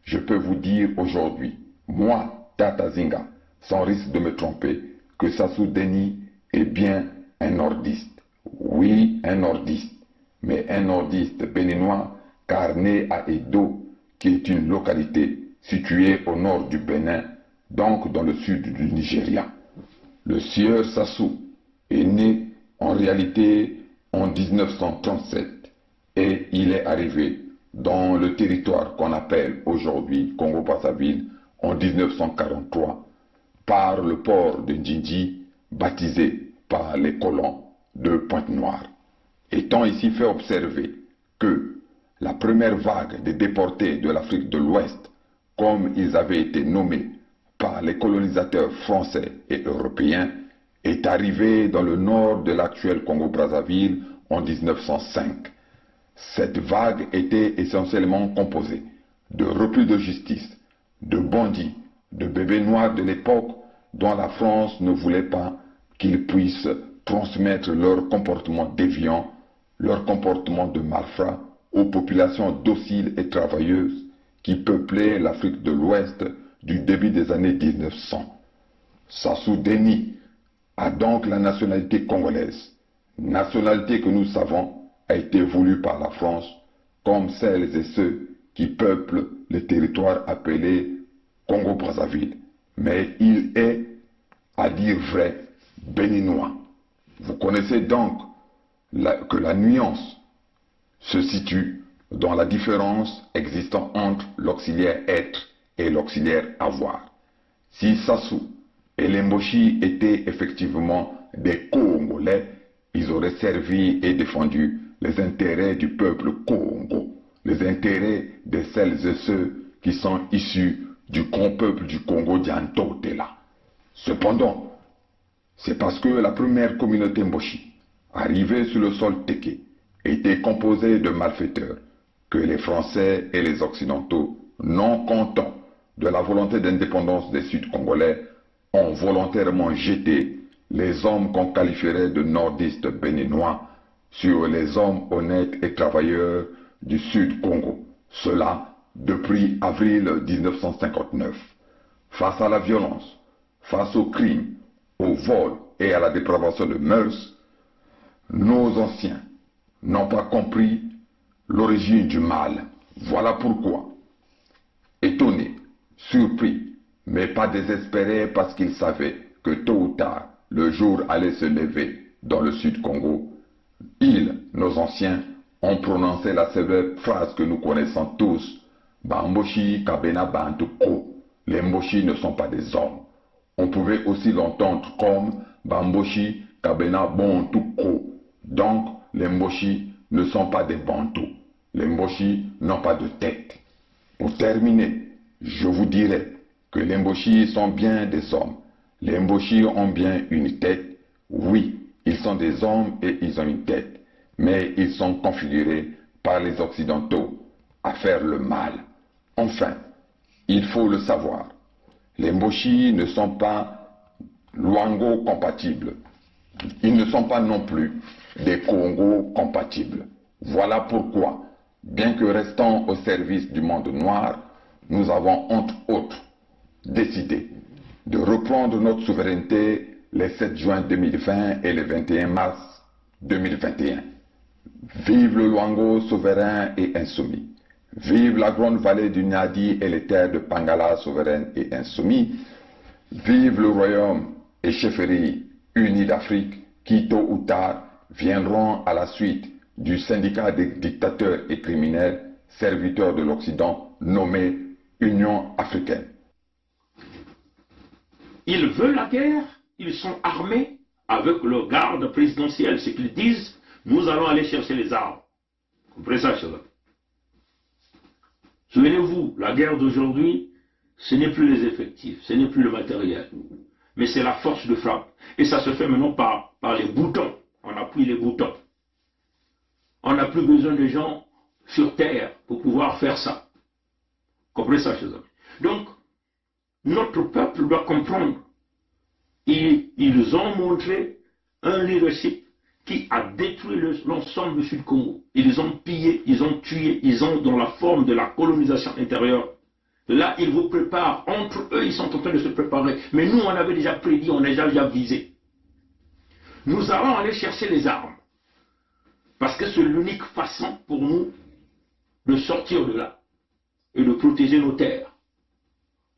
Speaker 7: je peux vous dire aujourd'hui, moi, Tata Zinga, sans risque de me tromper, que Sassou Deni est bien un nordiste. Oui, un nordiste, mais un nordiste béninois, car né à Edo, qui est une localité située au nord du Bénin, donc dans le sud du Nigeria. Le sieur Sassou est né en réalité en 1937 et il est arrivé dans le territoire qu'on appelle aujourd'hui Congo-Brazzaville en 1943 par le port de Ndjindji, baptisé par les colons de Pointe-Noire. Étant ici fait observer que la première vague des déportés de l'Afrique de l'Ouest, comme ils avaient été nommés par les colonisateurs français et européens, est arrivée dans le nord de l'actuel Congo-Brazzaville en 1905. Cette vague était essentiellement composée de repris de justice, de bandits, de bébés noirs de l'époque dont la France ne voulait pas qu'ils puissent transmettre leur comportement déviant, leur comportement de malfrats aux populations dociles et travailleuses qui peuplaient l'Afrique de l'Ouest du début des années 1900. Sassou Deni a donc la nationalité congolaise, nationalité que nous savons a été voulue par la France comme celles et ceux qui peuplent les territoires appelés Congo-Brazzaville. Mais il est, à dire vrai, béninois. Vous connaissez donc que la nuance se situe dans la différence existant entre l'auxiliaire être et l'auxiliaire avoir. Si Sassou et les Mboshi étaient effectivement des Congolais, ils auraient servi et défendu les intérêts du peuple Congo, les intérêts de celles et ceux qui sont issus du grand peuple du Congo d'Antotela. Cependant, c'est parce que la première communauté Mboshi, arrivée sur le sol Téké, était composée de malfaiteurs que les Français et les Occidentaux, non contents de la volonté d'indépendance des Sud-Congolais, ont volontairement jeté les hommes qu'on qualifierait de nordistes béninois sur les hommes honnêtes et travailleurs du Sud-Congo. Cela depuis avril 1959. Face à la violence, face aux crimes, au vol et à la dépravation de mœurs, nos anciens n'ont pas compris l'origine du mal. Voilà pourquoi, étonnés, surpris, mais pas désespérés parce qu'ils savaient que tôt ou tard, le jour allait se lever dans le Sud-Congo, ils, nos anciens, ont prononcé la célèbre phrase que nous connaissons tous, « Bamboshi Kabena Bantuko ». Les Mboshi ne sont pas des hommes. On pouvait aussi l'entendre comme « Bamboshi Kabena Bantuko ». Donc, les Mboshi ne sont pas des Bantous. Les Mboshi n'ont pas de tête. Pour terminer, je vous dirai que les Mboshi sont bien des hommes. Les Mboshi ont bien une tête. Oui, ils sont des hommes et ils ont une tête. Mais ils sont configurés par les Occidentaux à faire le mal. Enfin, il faut le savoir, les Mboshi ne sont pas Luango compatibles. Ils ne sont pas non plus des Congo compatibles. Voilà pourquoi, bien que restant au service du monde noir, nous avons entre autres décidé de reprendre notre souveraineté les 7 juin 2020 et le 21 mars 2021. Vive le Luango souverain et insoumis. Vive la grande vallée du Nadi et les terres de Pangala souveraines et insoumis. Vive le royaume et chefferie unis d'Afrique qui tôt ou tard viendront à la suite du syndicat des dictateurs et criminels serviteurs de l'Occident nommé Union africaine.
Speaker 6: Ils veulent la guerre, ils sont armés avec leur garde présidentielle, ce qu'ils disent, nous allons aller chercher les armes. Comprenez ça, chez eux. Souvenez-vous, la guerre d'aujourd'hui, ce n'est plus les effectifs, ce n'est plus le matériel, mais c'est la force de frappe. Et ça se fait maintenant par les boutons. On appuie les boutons. On n'a plus besoin de gens sur terre pour pouvoir faire ça. Comprenez ça, chers amis. Donc, notre peuple doit comprendre. Ils ont montré un leadership qui a détruit l'ensemble du Sud-Congo. Ils ont pillé, ils ont tué, ils ont dans la forme de la colonisation intérieure. Là, ils vous préparent. Entre eux, ils sont en train de se préparer. Mais nous, on avait déjà prédit, on a déjà visé. Nous allons aller chercher les armes. Parce que c'est l'unique façon pour nous de sortir de là et de protéger nos terres.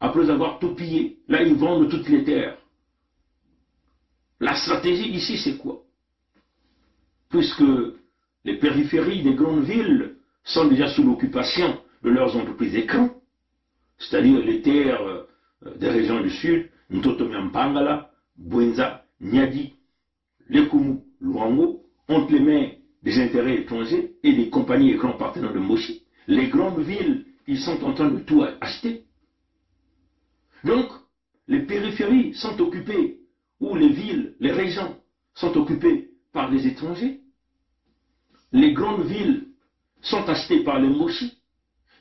Speaker 6: Après avoir tout pillé, là, ils vendent toutes les terres. La stratégie ici, c'est quoi? Puisque les périphéries des grandes villes sont déjà sous l'occupation de leurs entreprises écrans, c'est-à-dire les terres des régions du sud, Ntotomi Mpangala, Bwenza, Nyadi, Lekumu, Luango, entre les mains des intérêts étrangers et des compagnies et grands partenaires de Moshi. Les grandes villes, ils sont en train de tout acheter. Donc, les périphéries sont occupées, ou les villes, les régions sont occupées par les étrangers. Les grandes villes sont achetées par les Moshi.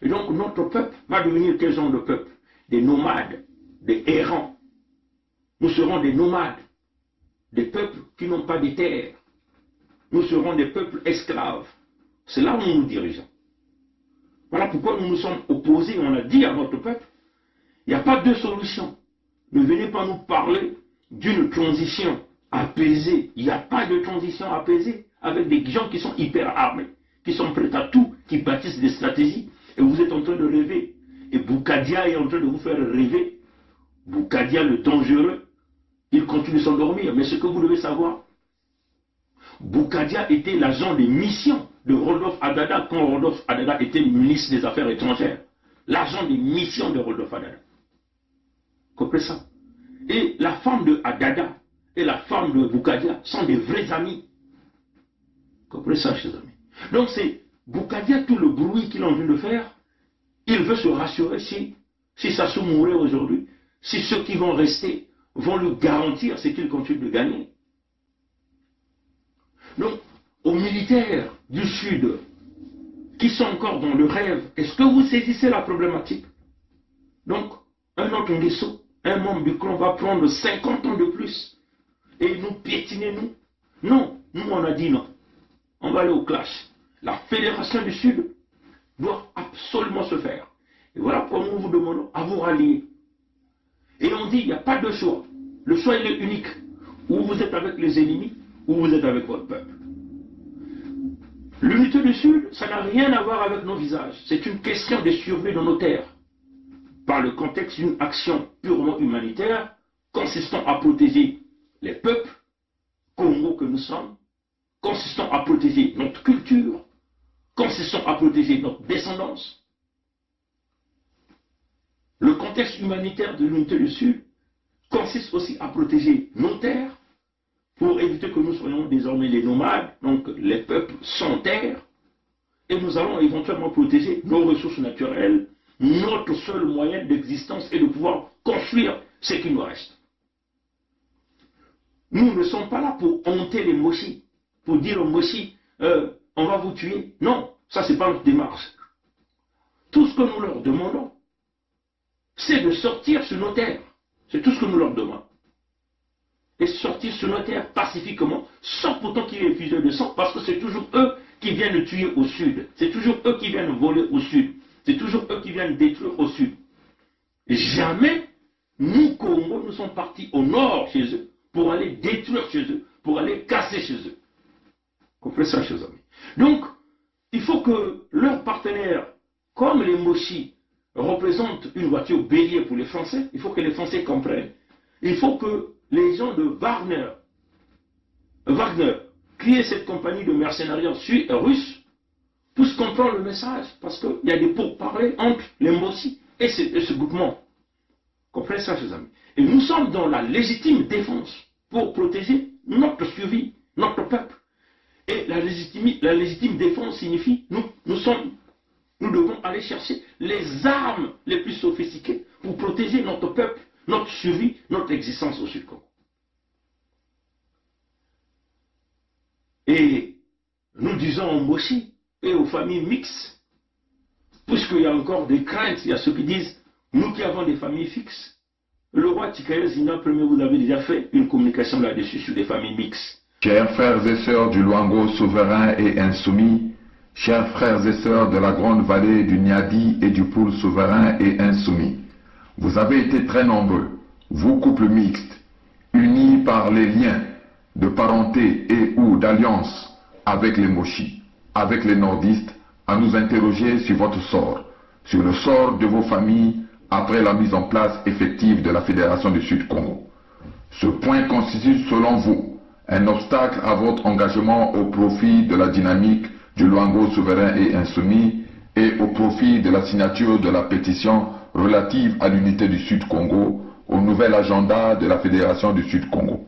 Speaker 6: Et donc, notre peuple va devenir quel genre de peuple? Des nomades, des errants. Nous serons des nomades, des peuples qui n'ont pas de terre. Nous serons des peuples esclaves. C'est là où nous nous dirigeons. Voilà pourquoi nous nous sommes opposés. On a dit à notre peuple, il n'y a pas de solution. Ne venez pas nous parler d'une transition apaisée. Il n'y a pas de transition apaisée avec des gens qui sont hyper armés, qui sont prêts à tout, qui bâtissent des stratégies. Et vous êtes en train de rêver. Et Boukadia est en train de vous faire rêver. Boukadia, le dangereux, il continue de s'endormir. Mais ce que vous devez savoir, Boukadia était l'agent des missions de Rodolphe Adada quand Rodolphe Adada était ministre des Affaires étrangères. L'agent des missions de Rodolphe Adada. Comprenez ça? Et la femme de Adada et la femme de Boukadia sont des vrais amis. Comprenez ça, chers amis? Donc c'est Boukadia, tout le bruit qu'il est en train de faire, il veut se rassurer si Sassou mourait aujourd'hui, si ceux qui vont rester vont lui garantir ce qu'il continue de gagner. Donc, aux militaires du Sud, qui sont encore dans le rêve, est-ce que vous saisissez la problématique? Donc, un autre Nguesso, un membre du clan va prendre 50 ans de plus et nous piétiner, nous? Non, nous on a dit non. On va aller au clash. La fédération du Sud doit absolument se faire. Et voilà pourquoi nous vous demandons à vous rallier. Et on dit, il n'y a pas de choix. Le choix, il est unique. Ou vous êtes avec les ennemis, ou vous êtes avec votre peuple. L'unité du Sud, ça n'a rien à voir avec nos visages. C'est une question de survie de nos terres. Par le contexte d'une action purement humanitaire, consistant à protéger les peuples, Congo que nous sommes, consistant à protéger notre culture, consistant à protéger notre descendance. Le contexte humanitaire de l'unité du Sud consiste aussi à protéger nos terres pour éviter que nous soyons désormais les nomades, donc les peuples sans terre, et nous allons éventuellement protéger nos ressources naturelles, notre seul moyen d'existence et de pouvoir construire ce qui nous reste. Nous ne sommes pas là pour honter les Moshi, pour dire aux Moshi, on va vous tuer. Non, ça c'est pas notre démarche. Tout ce que nous leur demandons, c'est de sortir sur nos terres. C'est tout ce que nous leur demandons. Et sortir sur nos terres pacifiquement, sans pourtant qu'il y ait effusion de sang, parce que c'est toujours eux qui viennent tuer au sud. C'est toujours eux qui viennent voler au sud. C'est toujours eux qui viennent détruire au sud. Et jamais, nous, Congo, nous sommes partis au nord chez eux, pour aller détruire chez eux, pour aller casser chez eux. Comprenez ça, chers amis. Donc, il faut que leurs partenaires, comme les Moshi, représentent une voiture bélier pour les Français. Il faut que les Français comprennent. Il faut que les gens de Wagner, qui est cette compagnie de mercenariat russe, puissent comprendre le message. Parce qu'il y a des pourparlers entre les Moshi et ce groupement. Comprenez ça, chers amis. Et nous sommes dans la légitime défense pour protéger notre survie, notre peuple. Et la légitime défense signifie nous devons aller chercher les armes les plus sophistiquées pour protéger notre peuple, notre survie, notre existence au Sud-Congo. Et nous disons aux Moshi et aux familles mixtes, puisqu'il y a encore des craintes, il y a ceux qui disent, nous qui avons des familles fixes, le roi Tikaye Zina Premier, vous avez déjà fait une communication là-dessus sur des familles mixtes.
Speaker 7: Chers frères et sœurs du Luango souverain et insoumis, chers frères et sœurs de la grande vallée du Nyadi et du Poul souverain et insoumis, vous avez été très nombreux, vous couples mixtes, unis par les liens de parenté et ou d'alliance avec les Moshi, avec les nordistes, à nous interroger sur votre sort, sur le sort de vos familles après la mise en place effective de la Fédération du Sud-Congo. Ce point constitue selon vous un obstacle à votre engagement au profit de la dynamique du Luango souverain et insoumis et au profit de la signature de la pétition relatives à l'unité du Sud-Congo au nouvel agenda de la Fédération du Sud-Congo.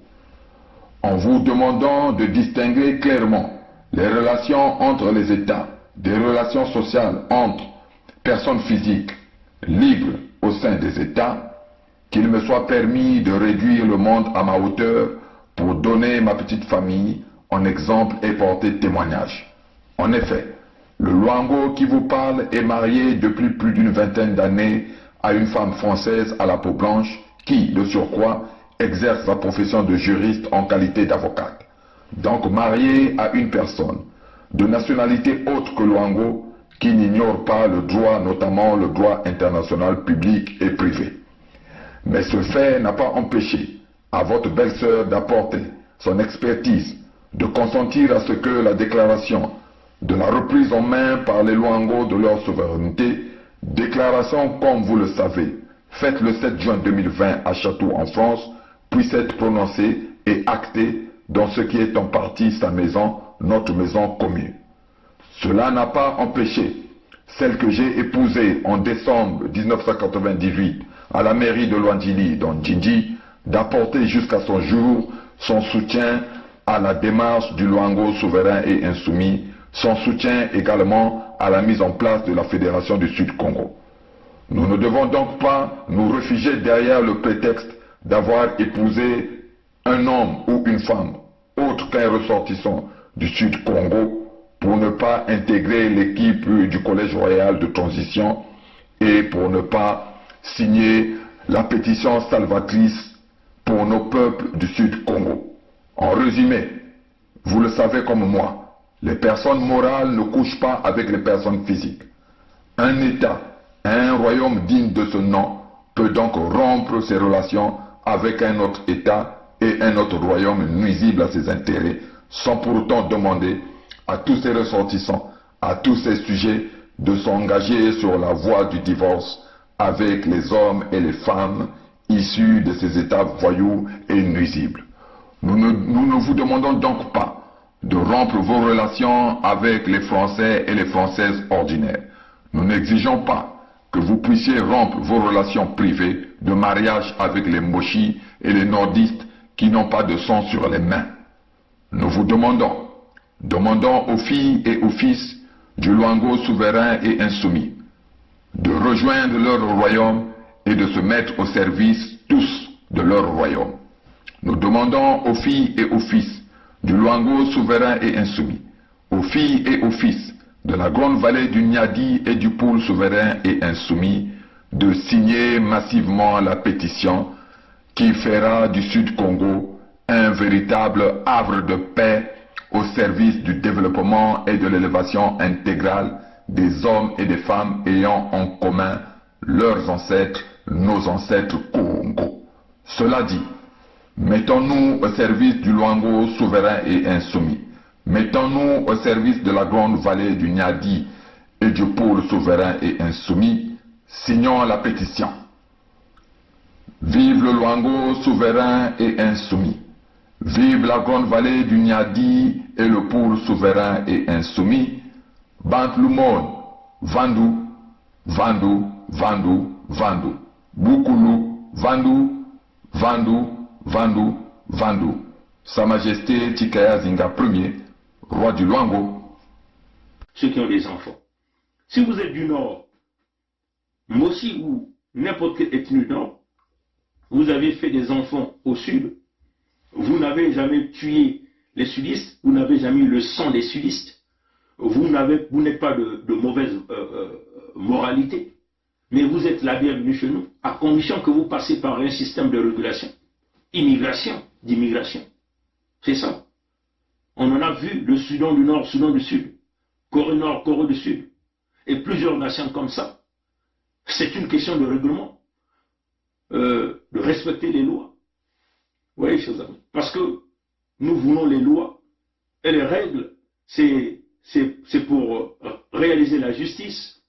Speaker 7: En vous demandant de distinguer clairement les relations entre les États, des relations sociales entre personnes physiques libres au sein des États, qu'il me soit permis de réduire le monde à ma hauteur pour donner ma petite famille en exemple et porter témoignage. En effet, le Luango qui vous parle est marié depuis plus d'une vingtaine d'années à une femme française à la peau blanche qui, de surcroît, exerce la profession de juriste en qualité d'avocate. Donc marié à une personne de nationalité autre que Luango qui n'ignore pas le droit, notamment le droit international public et privé. Mais ce fait n'a pas empêché à votre belle-sœur d'apporter son expertise, de consentir à ce que la déclaration de la reprise en main par les Luango de leur souveraineté, déclaration comme vous le savez, faite le 7 juin 2020 à Château en France, puisse être prononcée et actée dans ce qui est en partie sa maison, notre maison commune. Cela n'a pas empêché celle que j'ai épousée en décembre 1998 à la mairie de Luandjili dans Djindji d'apporter jusqu'à son jour son soutien à la démarche du Luango souverain et insoumis, son soutien également à la mise en place de la Fédération du Sud-Congo. Nous ne devons donc pas nous réfugier derrière le prétexte d'avoir épousé un homme ou une femme autre qu'un ressortissant du Sud-Congo pour ne pas intégrer l'équipe du Collège royal de transition et pour ne pas signer la pétition salvatrice pour nos peuples du Sud-Congo. En résumé, vous le savez comme moi, les personnes morales ne couchent pas avec les personnes physiques. Un État, un royaume digne de ce nom, peut donc rompre ses relations avec un autre État et un autre royaume nuisible à ses intérêts, sans pour autant demander à tous ses ressortissants, à tous ses sujets, de s'engager sur la voie du divorce avec les hommes et les femmes issus de ces États voyous et nuisibles. Nous ne vous demandons donc pas de rompre vos relations avec les Français et les Françaises ordinaires. Nous n'exigeons pas que vous puissiez rompre vos relations privées de mariage avec les mochis et les nordistes qui n'ont pas de sang sur les mains. Nous vous demandons aux filles et aux fils du Luango souverain et insoumis de rejoindre leur royaume et de se mettre au service tous de leur royaume. Nous demandons aux filles et aux fils du Luango souverain et insoumis, aux filles et aux fils de la grande vallée du Niadi et du Poul souverain et insoumis de signer massivement la pétition qui fera du Sud-Congo un véritable havre de paix au service du développement et de l'élévation intégrale des hommes et des femmes ayant en commun leurs ancêtres, nos ancêtres Congo. Cela dit, mettons-nous au service du Luango souverain et insoumis. Mettons-nous au service de la grande vallée du Niadi et du pôle souverain et insoumis. Signons la pétition. Vive le Luango souverain et insoumis. Vive la grande vallée du Niadi et le pôle souverain et insoumis. Bantlumon, Vandu, Vandu, Vandu, Vandu. Bukulu, Vandu, Vandu, Vandu, Vandu. Sa Majesté Tikaya Zinga Ier, roi du Luango.
Speaker 6: Ceux qui ont des enfants. Si vous êtes du Nord, Mossi ou n'importe quelle ethnie du Nord, vous avez fait des enfants au Sud, vous n'avez jamais tué les sudistes, vous n'avez jamais eu le sang des sudistes, vous n'êtes pas de mauvaise moralité, mais vous êtes la bienvenue chez nous, à condition que vous passez par un système de régulation, d'immigration. C'est ça. On en a vu le Soudan du Nord, Soudan du Sud, Corée Nord, Corée du Sud, et plusieurs nations comme ça. C'est une question de règlement, de respecter les lois. Vous voyez, chers amis, parce que nous voulons les lois et les règles, c'est pour réaliser la justice.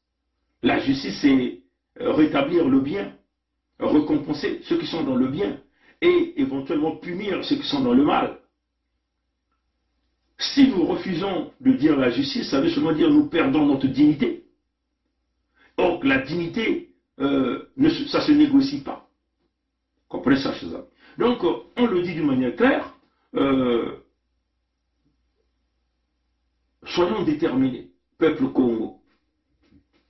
Speaker 6: La justice, c'est rétablir le bien, récompenser ceux qui sont dans le bien et éventuellement punir ceux qui sont dans le mal. Si nous refusons de dire la justice, ça veut seulement dire nous perdons notre dignité. Donc la dignité ça ne se négocie pas. Comprenez ça, chez eux. Donc, on le dit d'une manière claire, soyons déterminés, peuple Congo.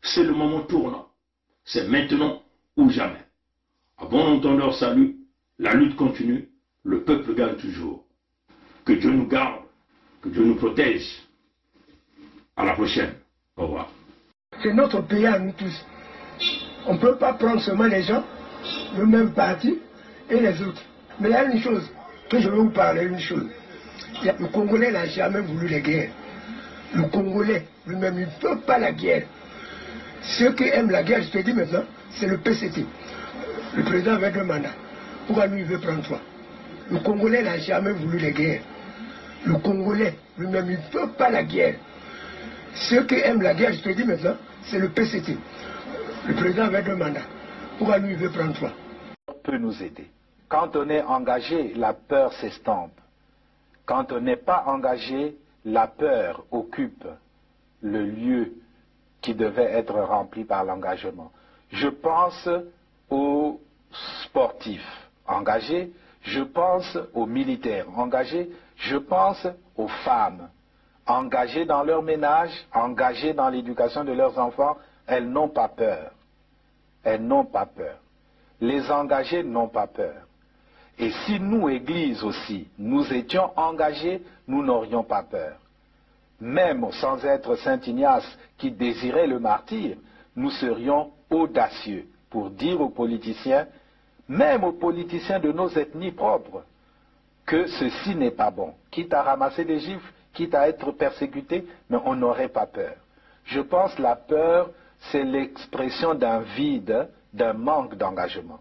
Speaker 6: C'est le moment tournant. C'est maintenant ou jamais. À bon entendeur, salut, la lutte continue, le peuple gagne toujours. Que Dieu nous garde, que Dieu nous protège. À la prochaine. Au revoir.
Speaker 8: C'est notre pays à nous tous. On ne peut pas prendre seulement les gens, le même parti et les autres. Mais il y a une chose, que je veux vous parler, une chose. Le Congolais n'a jamais voulu la guerre. Le Congolais lui-même, il ne veut pas la guerre. Ceux qui aiment la guerre, je te dis maintenant, c'est le PCT. Le président avait 2 mandats. Pourquoi lui, il veut prendre 3? Le Congolais n'a jamais voulu la guerre. Le Congolais lui-même, il ne veut pas la guerre. Ceux qui aiment la guerre, je te dis maintenant, c'est le PCT. Le président avait 2 mandats. Pourquoi lui, il veut prendre 3?
Speaker 9: Peut nous aider. Quand on est engagé, la peur s'estompe. Quand on n'est pas engagé, la peur occupe le lieu qui devait être rempli par l'engagement. Je pense aux sportifs engagés, je pense aux militaires engagés, je pense aux femmes engagées dans leur ménage, engagées dans l'éducation de leurs enfants. Elles n'ont pas peur. Elles n'ont pas peur. Les engagés n'ont pas peur. Et si nous, Église aussi, nous étions engagés, nous n'aurions pas peur. Même sans être Saint Ignace qui désirait le martyre, nous serions audacieux pour dire aux politiciens, même aux politiciens de nos ethnies propres, que ceci n'est pas bon. Quitte à ramasser des gifles, quitte à être persécuté, mais on n'aurait pas peur. Je pense que la peur, c'est l'expression d'un vide, d'un manque d'engagement.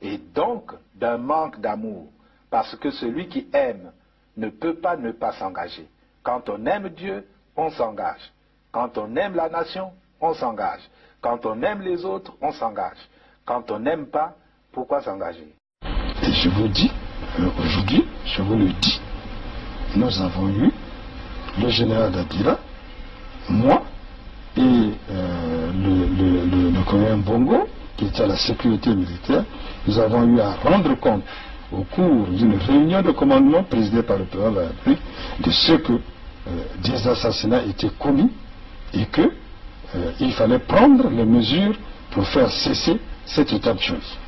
Speaker 9: Et donc d'un manque d'amour. Parce que celui qui aime ne peut pas ne pas s'engager. Quand on aime Dieu, on s'engage. Quand on aime la nation, on s'engage. Quand on aime les autres, on s'engage. Quand on n'aime pas, pourquoi s'engager?
Speaker 3: Et je vous dis, aujourd'hui, je vous le dis, nous avons eu le général Dabila, moi et le colonel Bongo, qui était à la sécurité militaire. Nous avons eu à rendre compte au cours d'une réunion de commandement présidée par le président de la République de ce que des assassinats étaient commis et qu'il fallait prendre les mesures pour faire cesser cet état de choses.